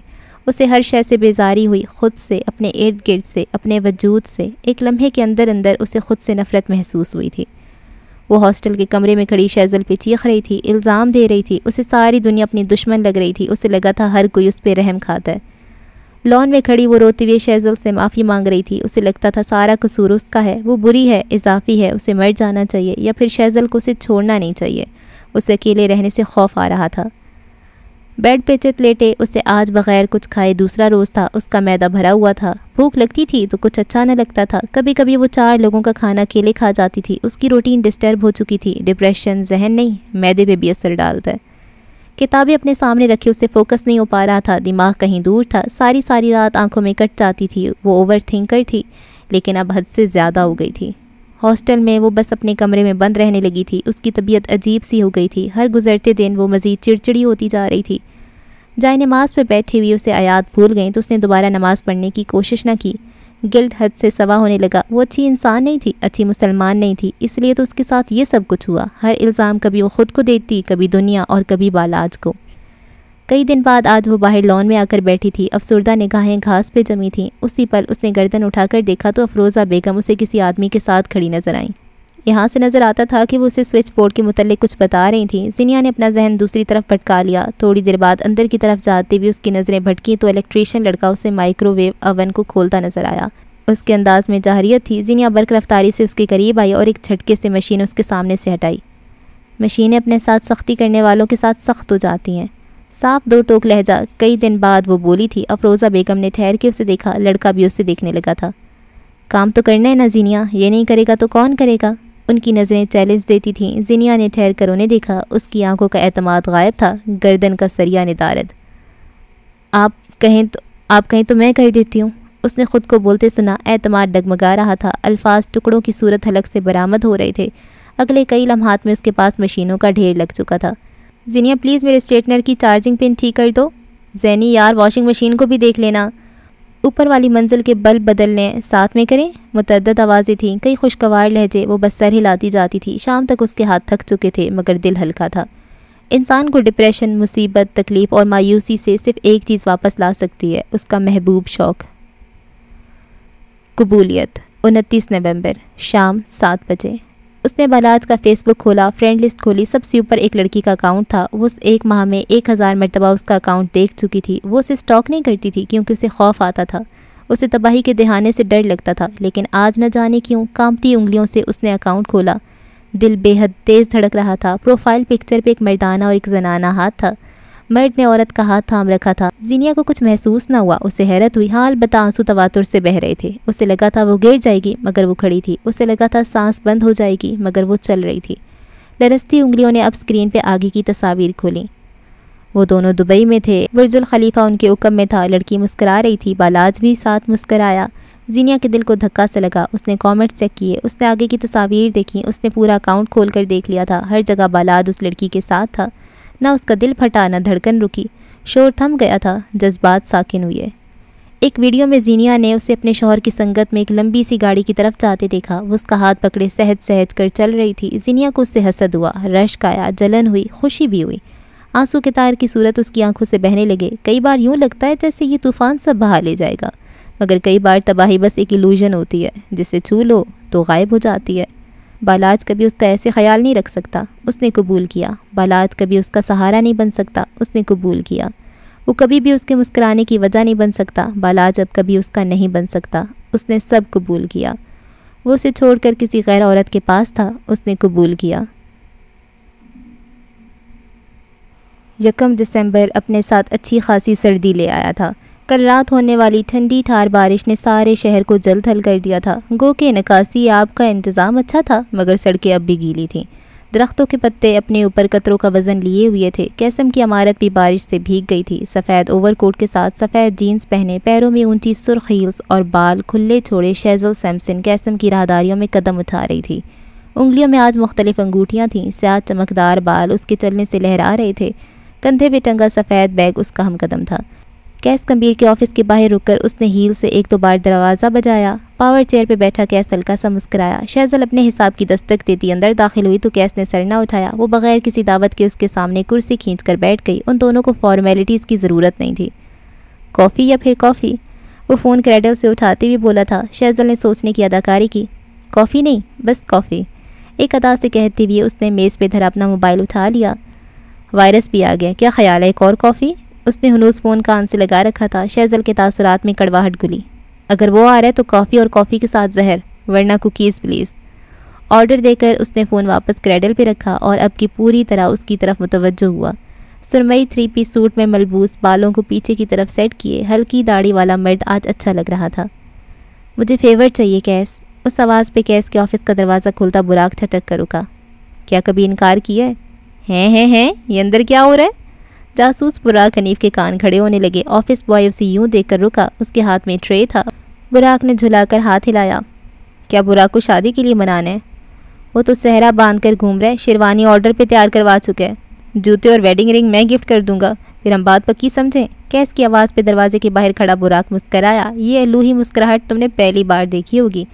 اسے ہر شے سے بیزاری ہوئی، خود سے، اپنے ارد گرد سے، اپنے وجود سے۔ ایک لمحے کے اندر اسے خود سے نفرت محسوس ہوئی تھی۔ وہ ہاسٹل کے کمرے میں کھڑی شیزل پہ چیخ رہی تھی، الزام دے رہی تھی۔ اسے ساری دنیا اپنی دشمن لگ رہی تھی۔ اسے لگا تھا ہر کوئی اس پہ رحم کھاتا ہے۔ لان میں کھڑی وہ روتی ہوئی شیزل سے معافی مانگ رہی تھی۔ اسے لگتا تھا سارا قصور اس کا ہے، وہ بری ہے، اضافی ہے، اسے مر جانا چاہیے یا پھر شیزل کو اسے چھوڑنا نہیں چاہیے۔ اسے اکیلے رہنے سے خوف آ رہا تھا۔ بیڈ پہ چت لیٹے اسے آج بغیر کچھ کھائے دوسرا روز تھا۔ اس کا معدہ بھرا ہوا تھا، بھوک لگتی تھی تو کچھ اچھا نہ لگتا تھا۔ کبھی کبھی وہ 4 لوگوں کا کھانا اکیلے کھا جاتی تھی۔ اس کی روٹین ڈسٹرب ہو چکی تھی۔ ڈپریشن ذہن نہیں، معدے پہ بھی اثر ڈالتا ہے۔ کتابیں اپنے سامنے رکھے اسے فوکس نہیں ہو پا رہا تھا، دماغ کہیں دور تھا۔ ساری رات آنکھوں میں کٹ جاتی تھی۔ وہ اوور تھنکر تھی، لیکن اب حد سے زیادہ ہو گئی تھی۔ ہاسٹل میں وہ بس اپنے کمرے میں بند رہنے لگی تھی۔ اس کی طبیعت عجیب سی ہو گئی تھی۔ ہر گزرتے دن وہ مزید چڑچڑی ہوتی جا رہی تھی۔ جائے نماز پہ بیٹھی ہوئی اسے آیات بھول گئیں تو اس نے دوبارہ نماز پڑھنے کی کوشش نہ کی۔ گلٹ حد سے سوا ہونے لگا۔ وہ اچھی انسان نہیں تھی، اچھی مسلمان نہیں تھی، اس لیے تو اس کے ساتھ یہ سب کچھ ہوا۔ ہر الزام کبھی وہ خود کو دیتی، کبھی دنیا اور کبھی بالاج کو۔ کئی دن بعد آج وہ باہر لان میں آ کر بیٹھی تھی۔ افسردہ نگاہیں گھاس پہ جمی تھیں۔ اسی پل اس نے گردن اٹھا کر دیکھا تو افروزہ بیگم اسے کسی آدمی کے ساتھ کھڑی نظر آئیں۔ یہاں سے نظر آتا تھا کہ وہ اسے سوئچ بورڈ کے متعلق کچھ بتا رہی تھیں۔ زینیا نے اپنا ذہن دوسری طرف بھٹکا لیا۔ تھوڑی دیر بعد اندر کی طرف جاتے ہوئے اس کی نظریں بھٹکیں تو الیکٹریشین لڑکا اسے مائکرو ویو اوون کو کھولتا نظر آیا۔ اس کے انداز میں جاہریت تھی۔ زینیا برق رفتاری سے اس کے قریب آئی اور ایک جھٹکے سے مشین اس کے سامنے سے ہٹائی۔ مشینیں اپنے ساتھ سختی کرنے والوں کے ساتھ سخت ہو جاتی ہیں۔ صاف 2 ٹوک لہجہ۔ کئی دن بعد وہ بولی تھی۔ افروزہ بیگم نے ٹھہر کے اسے دیکھا۔ لڑکا بھی اسے دیکھنے لگا تھا۔ کام تو کرنا ہے نا زینیا، یہ نہیں کرے گا تو کون کرے گا؟ ان کی نظریں چیلنج دیتی تھیں۔ زینیا نے ٹھہر کر انہیں دیکھا۔ اس کی آنکھوں کا اعتماد غائب تھا، گردن کا سریا ندارد۔ آپ کہیں تو میں کر دیتی ہوں، اس نے خود کو بولتے سنا۔ اعتماد ڈگمگا رہا تھا۔ الفاظ ٹکڑوں کی صورت حلق سے برآمد ہو رہے تھے۔ اگلے کئی لمحات میں اس کے پاس مشینوں کا ڈھیر لگ چکا تھا۔ زینیا پلیز میرے اسٹریٹنر کی چارجنگ پن ٹھیک کر دو۔ زینی یار واشنگ مشین کو بھی دیکھ لینا۔ اوپر والی منزل کے بلب بدلنے ساتھ میں کریں۔ متعدد آوازیں تھیں، کئی خوشگوار لہجے۔ وہ بس سر ہلاتی جاتی تھی۔ شام تک اس کے ہاتھ تھک چکے تھے مگر دل ہلکا تھا۔ انسان کو ڈپریشن، مصیبت، تکلیف اور مایوسی سے صرف ایک چیز واپس لا سکتی ہے، اس کا محبوب شوق۔ قبولیت۔ 29 نومبر شام 7 بجے۔ اس نے بالاج کا فیس بک کھولا، فرینڈ لسٹ کھولی۔ سب سے اوپر ایک لڑکی کا اکاؤنٹ تھا۔ وہ اس 1 ماہ میں 1000 مرتبہ اس کا اکاؤنٹ دیکھ چکی تھی۔ وہ اسے سٹاک نہیں کرتی تھی کیونکہ اسے خوف آتا تھا، اسے تباہی کے دہانے سے ڈر لگتا تھا، لیکن آج نہ جانے کیوں کانپتی انگلیوں سے اس نے اکاؤنٹ کھولا۔ دل بے حد تیز دھڑک رہا تھا۔ پروفائل پکچر پہ ایک مردانہ اور ایک زنانہ ہاتھ تھا۔ مرد نے عورت کا ہاتھ تھام رکھا تھا۔ زینیا کو کچھ محسوس نہ ہوا۔ اسے حیرت ہوئی۔ حال بتا آنسو تواتر سے بہہ رہے تھے۔ اسے لگا تھا وہ گر جائے گی مگر وہ کھڑی تھی۔ اسے لگا تھا سانس بند ہو جائے گی مگر وہ چل رہی تھی۔ لرزتی انگلیوں نے اب اسکرین پہ آگے کی تصاویر کھولیں۔ وہ دونوں دبئی میں تھے۔ برج الخلیفہ ان کے حکم میں تھا۔ لڑکی مسکرا رہی تھی، بالاج بھی ساتھ مسکرایا۔ زینیا کے دل کو دھکا سے لگا۔ اس نے کامنٹ چیک کیے، اس نے آگے کی تصاویر دیکھیں۔ اس نے پورا اکاؤنٹ کھول کر دیکھ لیا تھا۔ ہر جگہ بالاج اس لڑکی کے ساتھ تھا۔ نہ اس کا دل پھٹا، نہ دھڑکن رکی۔ شور تھم گیا تھا، جذبات ساکن ہوئے۔ ایک ویڈیو میں زینیا نے اسے اپنے شوہر کی سنگت میں ایک لمبی سی گاڑی کی طرف جاتے دیکھا۔ وہ اس کا ہاتھ پکڑے سہج سہج کر چل رہی تھی۔ زینیا کو اس سے حسد ہوا، رشک آیا، جلن ہوئی، خوشی بھی ہوئی۔ آنسو کے تار کی صورت اس کی آنکھوں سے بہنے لگے۔ کئی بار یوں لگتا ہے جیسے یہ طوفان سب بہا لے جائے گا، مگر کئی بار تباہی بس ایک ایلوژن ہوتی ہے، جسے چھو لو تو غائب ہو جاتی ہے۔ بالاج کبھی اس کا ایسے خیال نہیں رکھ سکتا، اس نے قبول کیا۔ بالاج کبھی اس کا سہارا نہیں بن سکتا، اس نے قبول کیا۔ وہ کبھی بھی اس کے مسکرانے کی وجہ نہیں بن سکتا، بالاج اب کبھی اس کا نہیں بن سکتا، اس نے سب قبول کیا۔ وہ اسے چھوڑ کر کسی غیر عورت کے پاس تھا، اس نے قبول کیا۔ 1 دسمبر اپنے ساتھ اچھی خاصی سردی لے آیا تھا۔ کل رات ہونے والی ٹھنڈی ٹھار بارش نے سارے شہر کو جلد ہل کر دیا تھا۔ گو کہ نکاسی آب کا انتظام اچھا تھا مگر سڑکیں اب بھی گیلی تھیں۔ درختوں کے پتے اپنے اوپر قطروں کا وزن لیے ہوئے تھے۔ قیسم کی عمارت بھی بارش سے بھیگ گئی تھی۔ سفید اوور کوٹ کے ساتھ سفید جینز پہنے، پیروں میں اونچی سرخ ہیلز اور بال کھلے چھوڑے شیزل سیمپسن قیسم کی راہداریوں میں قدم اٹھا رہی تھی۔ انگلیوں میں آج مختلف انگوٹھیاں تھیں، سیاہ چمکدار بال اس کے چلنے سے لہرا رہے تھے۔ کندھے پہ ٹنگا سفید بیگ اس کا ہم قدم تھا۔ کیس کمبیر کے آفس کے باہر رک کر اس نے ہیل سے ایک دو بار دروازہ بجایا۔ پاور چیئر پہ بیٹھا کیس ہلکا سا مسکرایا۔ شیزل اپنے حساب کی دستک دیتی اندر داخل ہوئی تو کیس نے سر نہ اٹھایا۔ وہ بغیر کسی دعوت کے اس کے سامنے کرسی کھینچ کر بیٹھ گئی۔ ان دونوں کو فارمیلٹیز کی ضرورت نہیں تھی۔ کافی یا پھر کافی؟ وہ فون کریڈل سے اٹھاتے ہوئے بولا تھا۔ شیزل نے سوچنے کی اداکاری کی۔ کافی نہیں، بس کافی، ایک ادا سے کہتے ہوئے اس نے میز پہ دھرا اپنا موبائل اٹھا لیا۔ وائرس بھی آ گیا، کیا خیال ہے ایک اور کافی؟ اس نے ہنوز فون کان سے لگا رکھا تھا۔ شیزل کے تاثرات میں کڑواہٹ گلی۔ اگر وہ آ رہا ہے تو کافی، اور کافی کے ساتھ زہر، ورنہ کوکیز پلیز۔ آرڈر دے کر اس نے فون واپس کریڈل پہ رکھا اور اب کی پوری طرح اس کی طرف متوجہ ہوا۔ سرمئی 3 پیس سوٹ میں ملبوس، بالوں کو پیچھے کی طرف سیٹ کیے، ہلکی داڑھی والا مرد آج اچھا لگ رہا تھا۔ مجھے فیور چاہیے کیس۔ اس آواز پہ کیس کے آفس کا دروازہ کھلتا براق ٹھٹک کر رکا۔ کیا کبھی انکار کیا ہے؟ ہیں یہ اندر کیا ہو رہا ہے؟ جاسوس براق حنیف کے کان کھڑے ہونے لگے۔ آفس بوائے اسے یوں دیکھ کر رکا۔ اس کے ہاتھ میں ٹرے تھا۔ براق نے جھلا کر ہاتھ ہلایا۔ کیا براق کو شادی کے لیے منانا ہے؟ وہ تو صحرا باندھ کر گھوم رہا ہے، شیروانی آرڈر پہ تیار کروا چکا ہے۔ جوتے اور ویڈنگ رنگ میں گفٹ کر دوں گا، پھر ہم بات پکی سمجھیں۔ کیس کی آواز پہ دروازے کے باہر کھڑا براق مسکرایا۔ یہ الوہی مسکراہٹ تم نے پہلی بار دیکھی ہوگی۔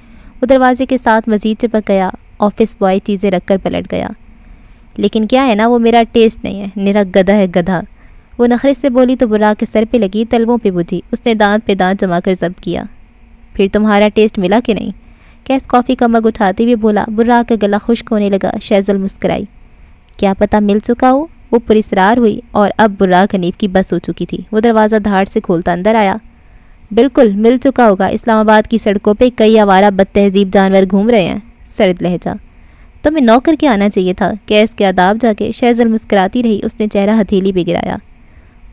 وہ دروازے کے ساتھ مزید چپک گیا۔ آفس بوائے چیزیں رکھ کر پلٹ گیا۔ لیکن کیا ہے نا، وہ میرا ٹیسٹ نہیں ہے، نرا گدھا ہے گدھا۔ وہ نخرے سے بولی تو براق کے سر پہ لگی، تلووں پہ بجھی۔ اس نے دانت پہ دانت جما کر ضبط کیا۔ پھر تمہارا ٹیسٹ ملا کہ نہیں؟ کیس کافی کا مگ اٹھاتے ہوئے بولا۔ براق کا گلا خشک ہونے لگا۔ شیزل مسکرائی۔ کیا پتہ مل چکا ہو؟ وہ پراسرار ہوئی، اور اب براق حنیف کی بس ہو چکی تھی۔ وہ دروازہ دھاڑ سے کھولتا اندر آیا۔ بالکل مل چکا ہوگا، اسلام آباد کی سڑکوں پہ کئی آوارہ بد تہذیب جانور گھوم رہے ہیں۔ سرد لہجہ۔ تمہیں نوکر کے آنا چاہیے تھا۔ کیس کے آداب جا کے شیزل مسکراتی رہی۔ اس نے چہرہ ہتھیلی پہ گرایا۔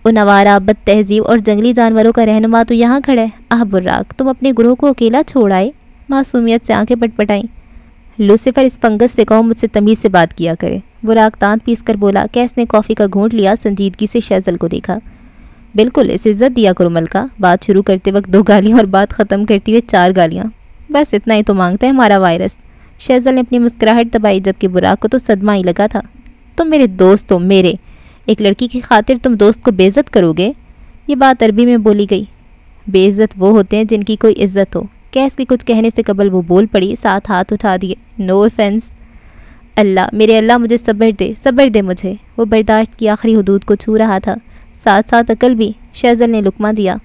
ان آوارہ بد تہذیب اور جنگلی جانوروں کا رہنما تو یہاں کھڑا ہے۔ آہ براق، تم اپنے گروہ کو اکیلا چھوڑ آئے۔ معصومیت سے آنکھیں پٹ پٹائیں۔ لوسیفر اس فنگس سے کہو مجھ سے تمیز سے بات کیا کرے۔ براق دانت پیس کر بولا۔ کیس نے کافی کا گھونٹ لیا، سنجیدگی سے شیزل کو دیکھا۔ بالکل، اس عزت دیا کرو ملکہ۔ بات شروع کرتے وقت 2 گالیاں اور بات ختم کرتے ہوئے 4 گالیاں، بس اتنا ہی تو مانگتا ہے ہمارا وائرس۔ شیزل نے اپنی مسکراہٹ دبائی، جبکہ براق کو تو صدمہ ہی لگا تھا۔ تم میرے دوست ہو، میرے ایک لڑکی کی خاطر تم دوست کو بے عزت کرو گے؟ یہ بات عربی میں بولی گئی۔ بے عزت وہ ہوتے ہیں جن کی کوئی عزت ہو۔ کیس کے کچھ کہنے سے قبل وہ بول پڑی، ساتھ ہاتھ اٹھا دیے۔ نو آفینس۔ اللہ، میرے اللہ مجھے صبر دے مجھے۔ وہ برداشت کی آخری حدود کو چھو رہا تھا، ساتھ ساتھ عقل بھی۔ شیزل نے لقمہ دیا،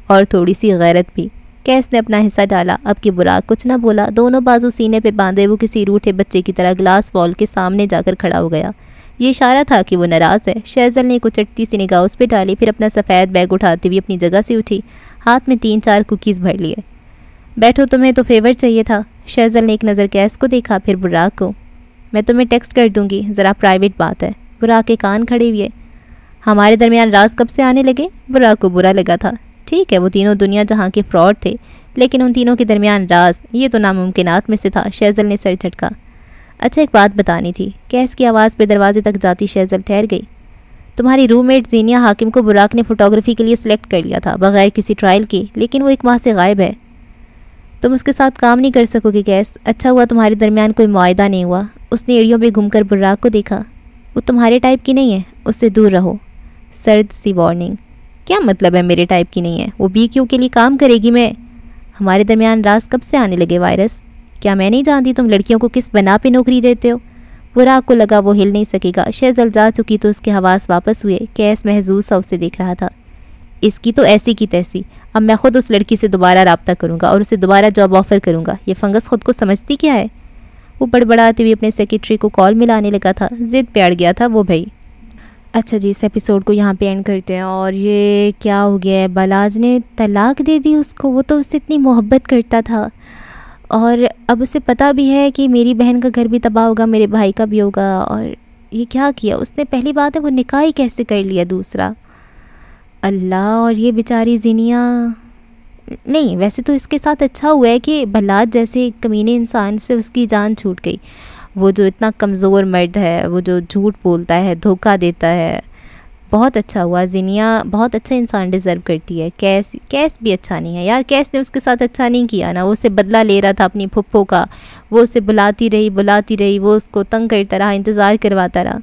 اور تھوڑی سی غیرت بھی۔ کیس نے اپنا حصہ ڈالا۔ اب کہ براق کچھ نہ بولا، دونوں بازو سینے پہ باندھے وہ کسی روٹھے بچے کی طرح گلاس وال کے سامنے جا کر کھڑا ہو گیا۔ یہ اشارہ تھا کہ وہ ناراض ہے۔ شیزل نے کچھ اٹتی سی نگاہ اس پہ ڈالی، پھر اپنا سفید بیگ اٹھاتے ہوئے اپنی جگہ سے اٹھی، ہاتھ میں 3-4 کوکیز بھر لیے۔ بیٹھو، تمہیں تو فیور چاہیے تھا۔ شیزل نے ایک نظر کیس کو دیکھا، پھر براق کو۔ میں تمہیں ٹیکسٹ کر دوں گی، ذرا پرائیویٹ بات ہے۔ براق کے کان کھڑے ہوئے۔ ہمارے درمیان راز کب سے آنے لگے؟ براق کو برا لگا تھا۔ ٹھیک ہے، وہ تینوں دنیا جہاں کے فراڈ تھے، لیکن ان تینوں کے درمیان راز، یہ تو ناممکنات میں سے تھا۔ شیزل نے سر جھٹکا۔ اچھا، ایک بات بتانی تھی۔ کیس کی آواز پہ دروازے تک جاتی شیزل ٹھہر گئی۔ تمہاری روم میٹ زینیا حاکم کو براق نے فوٹوگرافی کے لیے سلیکٹ کر لیا تھا، بغیر کسی ٹرائل کے، لیکن وہ 1 ماہ سے غائب ہے۔ تم اس کے ساتھ کام نہیں کر سکو گے کیس؟ اچھا ہوا تمہارے درمیان کوئی معاہدہ نہیں ہوا۔ اس نے ایڑیوں پہ گھوم کر براق کو دیکھا۔ وہ تمہارے ٹائپ کی نہیں ہے، اس سے دور رہو۔ سرد سی وارننگ۔ کیا مطلب ہے میرے ٹائپ کی نہیں ہے؟ وہ BQ کے لیے کام کرے گی۔ میں ہمارے درمیان راز کب سے آنے لگے وائرس؟ کیا میں نہیں جانتی تم لڑکیوں کو کس بنا پہ نوکری دیتے ہو؟ براق کو لگا وہ ہل نہیں سکے گا۔ شیزل جا چکی تو اس کے حواس واپس ہوئے۔ کیس محظوظ سا اسے دیکھ رہا تھا۔ اس کی تو ایسی کی تیسی۔ اب میں خود اس لڑکی سے دوبارہ رابطہ کروں گا اور اسے دوبارہ جاب آفر کروں گا۔ یہ فنگس خود کو سمجھتی کیا ہے؟ وہ بڑبڑاتے ہوئے اپنے سیکریٹری کو کال ملانے لگا تھا۔ ضد پہ اڑ گیا تھا وہ بھائی۔ اچھا جی، اس ایپیسوڈ کو یہاں پہ اینڈ کرتے ہیں۔ اور یہ کیا ہو گیا ہے، بلاج نے طلاق دے دی اس کو؟ وہ تو اس سے اتنی محبت کرتا تھا، اور اب اسے پتہ بھی ہے کہ میری بہن کا گھر بھی تباہ ہوگا، میرے بھائی کا بھی ہوگا، اور یہ کیا کیا اس نے؟ پہلی بات ہے وہ نکاح ہی کیسے کر لیا دوسرا؟ اللہ، اور یہ بیچاری زینیا، نہیں ویسے تو اس کے ساتھ اچھا ہوا ہے کہ بلاج جیسے کمینے انسان سے اس کی جان چھوٹ گئی، وہ جو اتنا کمزور مرد ہے، وہ جو جھوٹ بولتا ہے، دھوکہ دیتا ہے. بہت اچھا ہوا، زینیا بہت اچھا انسان ڈیزرو کرتی ہے. کیس بھی اچھا نہیں ہے یار. کیس نے اس کے ساتھ اچھا نہیں کیا نا. وہ اسے بدلہ لے رہا تھا اپنی پھپھو کا، وہ اسے بلاتی رہی، وہ اس کو تنگ کرتا رہا، انتظار کرواتا رہا.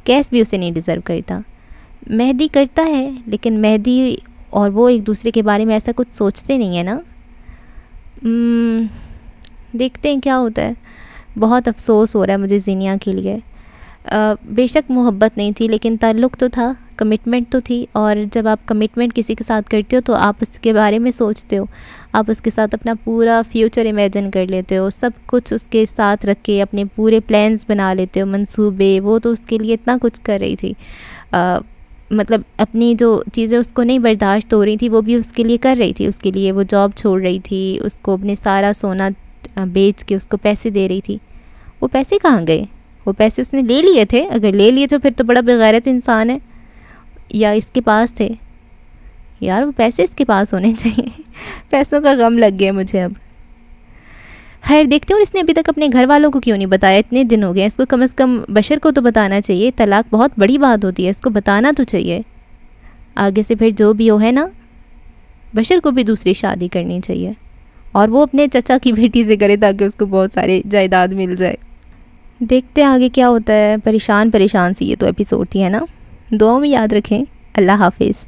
کیس بھی اسے نہیں ڈیزرو کرتا. مہدی کرتا ہے، لیکن مہدی اور وہ ایک دوسرے کے بارے میں ایسا کچھ سوچتے نہیں ہیں نا. دیکھتے ہیں کیا ہوتا ہے. بہت افسوس ہو رہا ہے مجھے زینیا کے لیے. بے شک محبت نہیں تھی، لیکن تعلق تو تھا، کمٹمنٹ تو تھی. اور جب آپ کمٹمنٹ کسی کے ساتھ کرتے ہو تو آپ اس کے بارے میں سوچتے ہو، آپ اس کے ساتھ اپنا پورا فیوچر امیجن کر لیتے ہو، سب کچھ اس کے ساتھ رکھ کے اپنے پورے پلانز بنا لیتے ہو، منصوبے. وہ تو اس کے لیے اتنا کچھ کر رہی تھی، مطلب اپنی جو چیزیں اس کو نہیں برداشت ہو رہی تھی وہ بھی اس کے لیے کر رہی تھی. اس کے لیے وہ جاب چھوڑ رہی تھی، اس کو اپنے سارا سونا بیچ کے اس کو پیسے دے رہی تھی. وہ پیسے کہاں گئے؟ وہ پیسے اس نے لے لیے تھے. اگر لے لیے تو پھر تو بڑا بغیرت انسان ہے. یا اس کے پاس تھے؟ یار وہ پیسے اس کے پاس ہونے چاہیے. پیسوں کا غم لگ گیا مجھے اب. خیر دیکھتے ہیں. اور اس نے ابھی تک اپنے گھر والوں کو کیوں نہیں بتایا؟ اتنے دن ہو گئے. اس کو کم از کم بشر کو تو بتانا چاہیے. طلاق بہت بڑی بات ہوتی ہے، اس کو بتانا تو چاہیے. آگے سے پھر جو بھی ہو ہے نا، بشر کو بھی دوسری شادی کرنی چاہیے، اور وہ اپنے چچا کی بیٹی سے کرے تاکہ اس کو بہت سارے جائیداد مل جائے. دیکھتے ہیں آگے کیا ہوتا ہے. پریشان سی یہ تو ایپیسوڈ تھی ہے نا. دعاؤں میں یاد رکھیں. اللہ حافظ.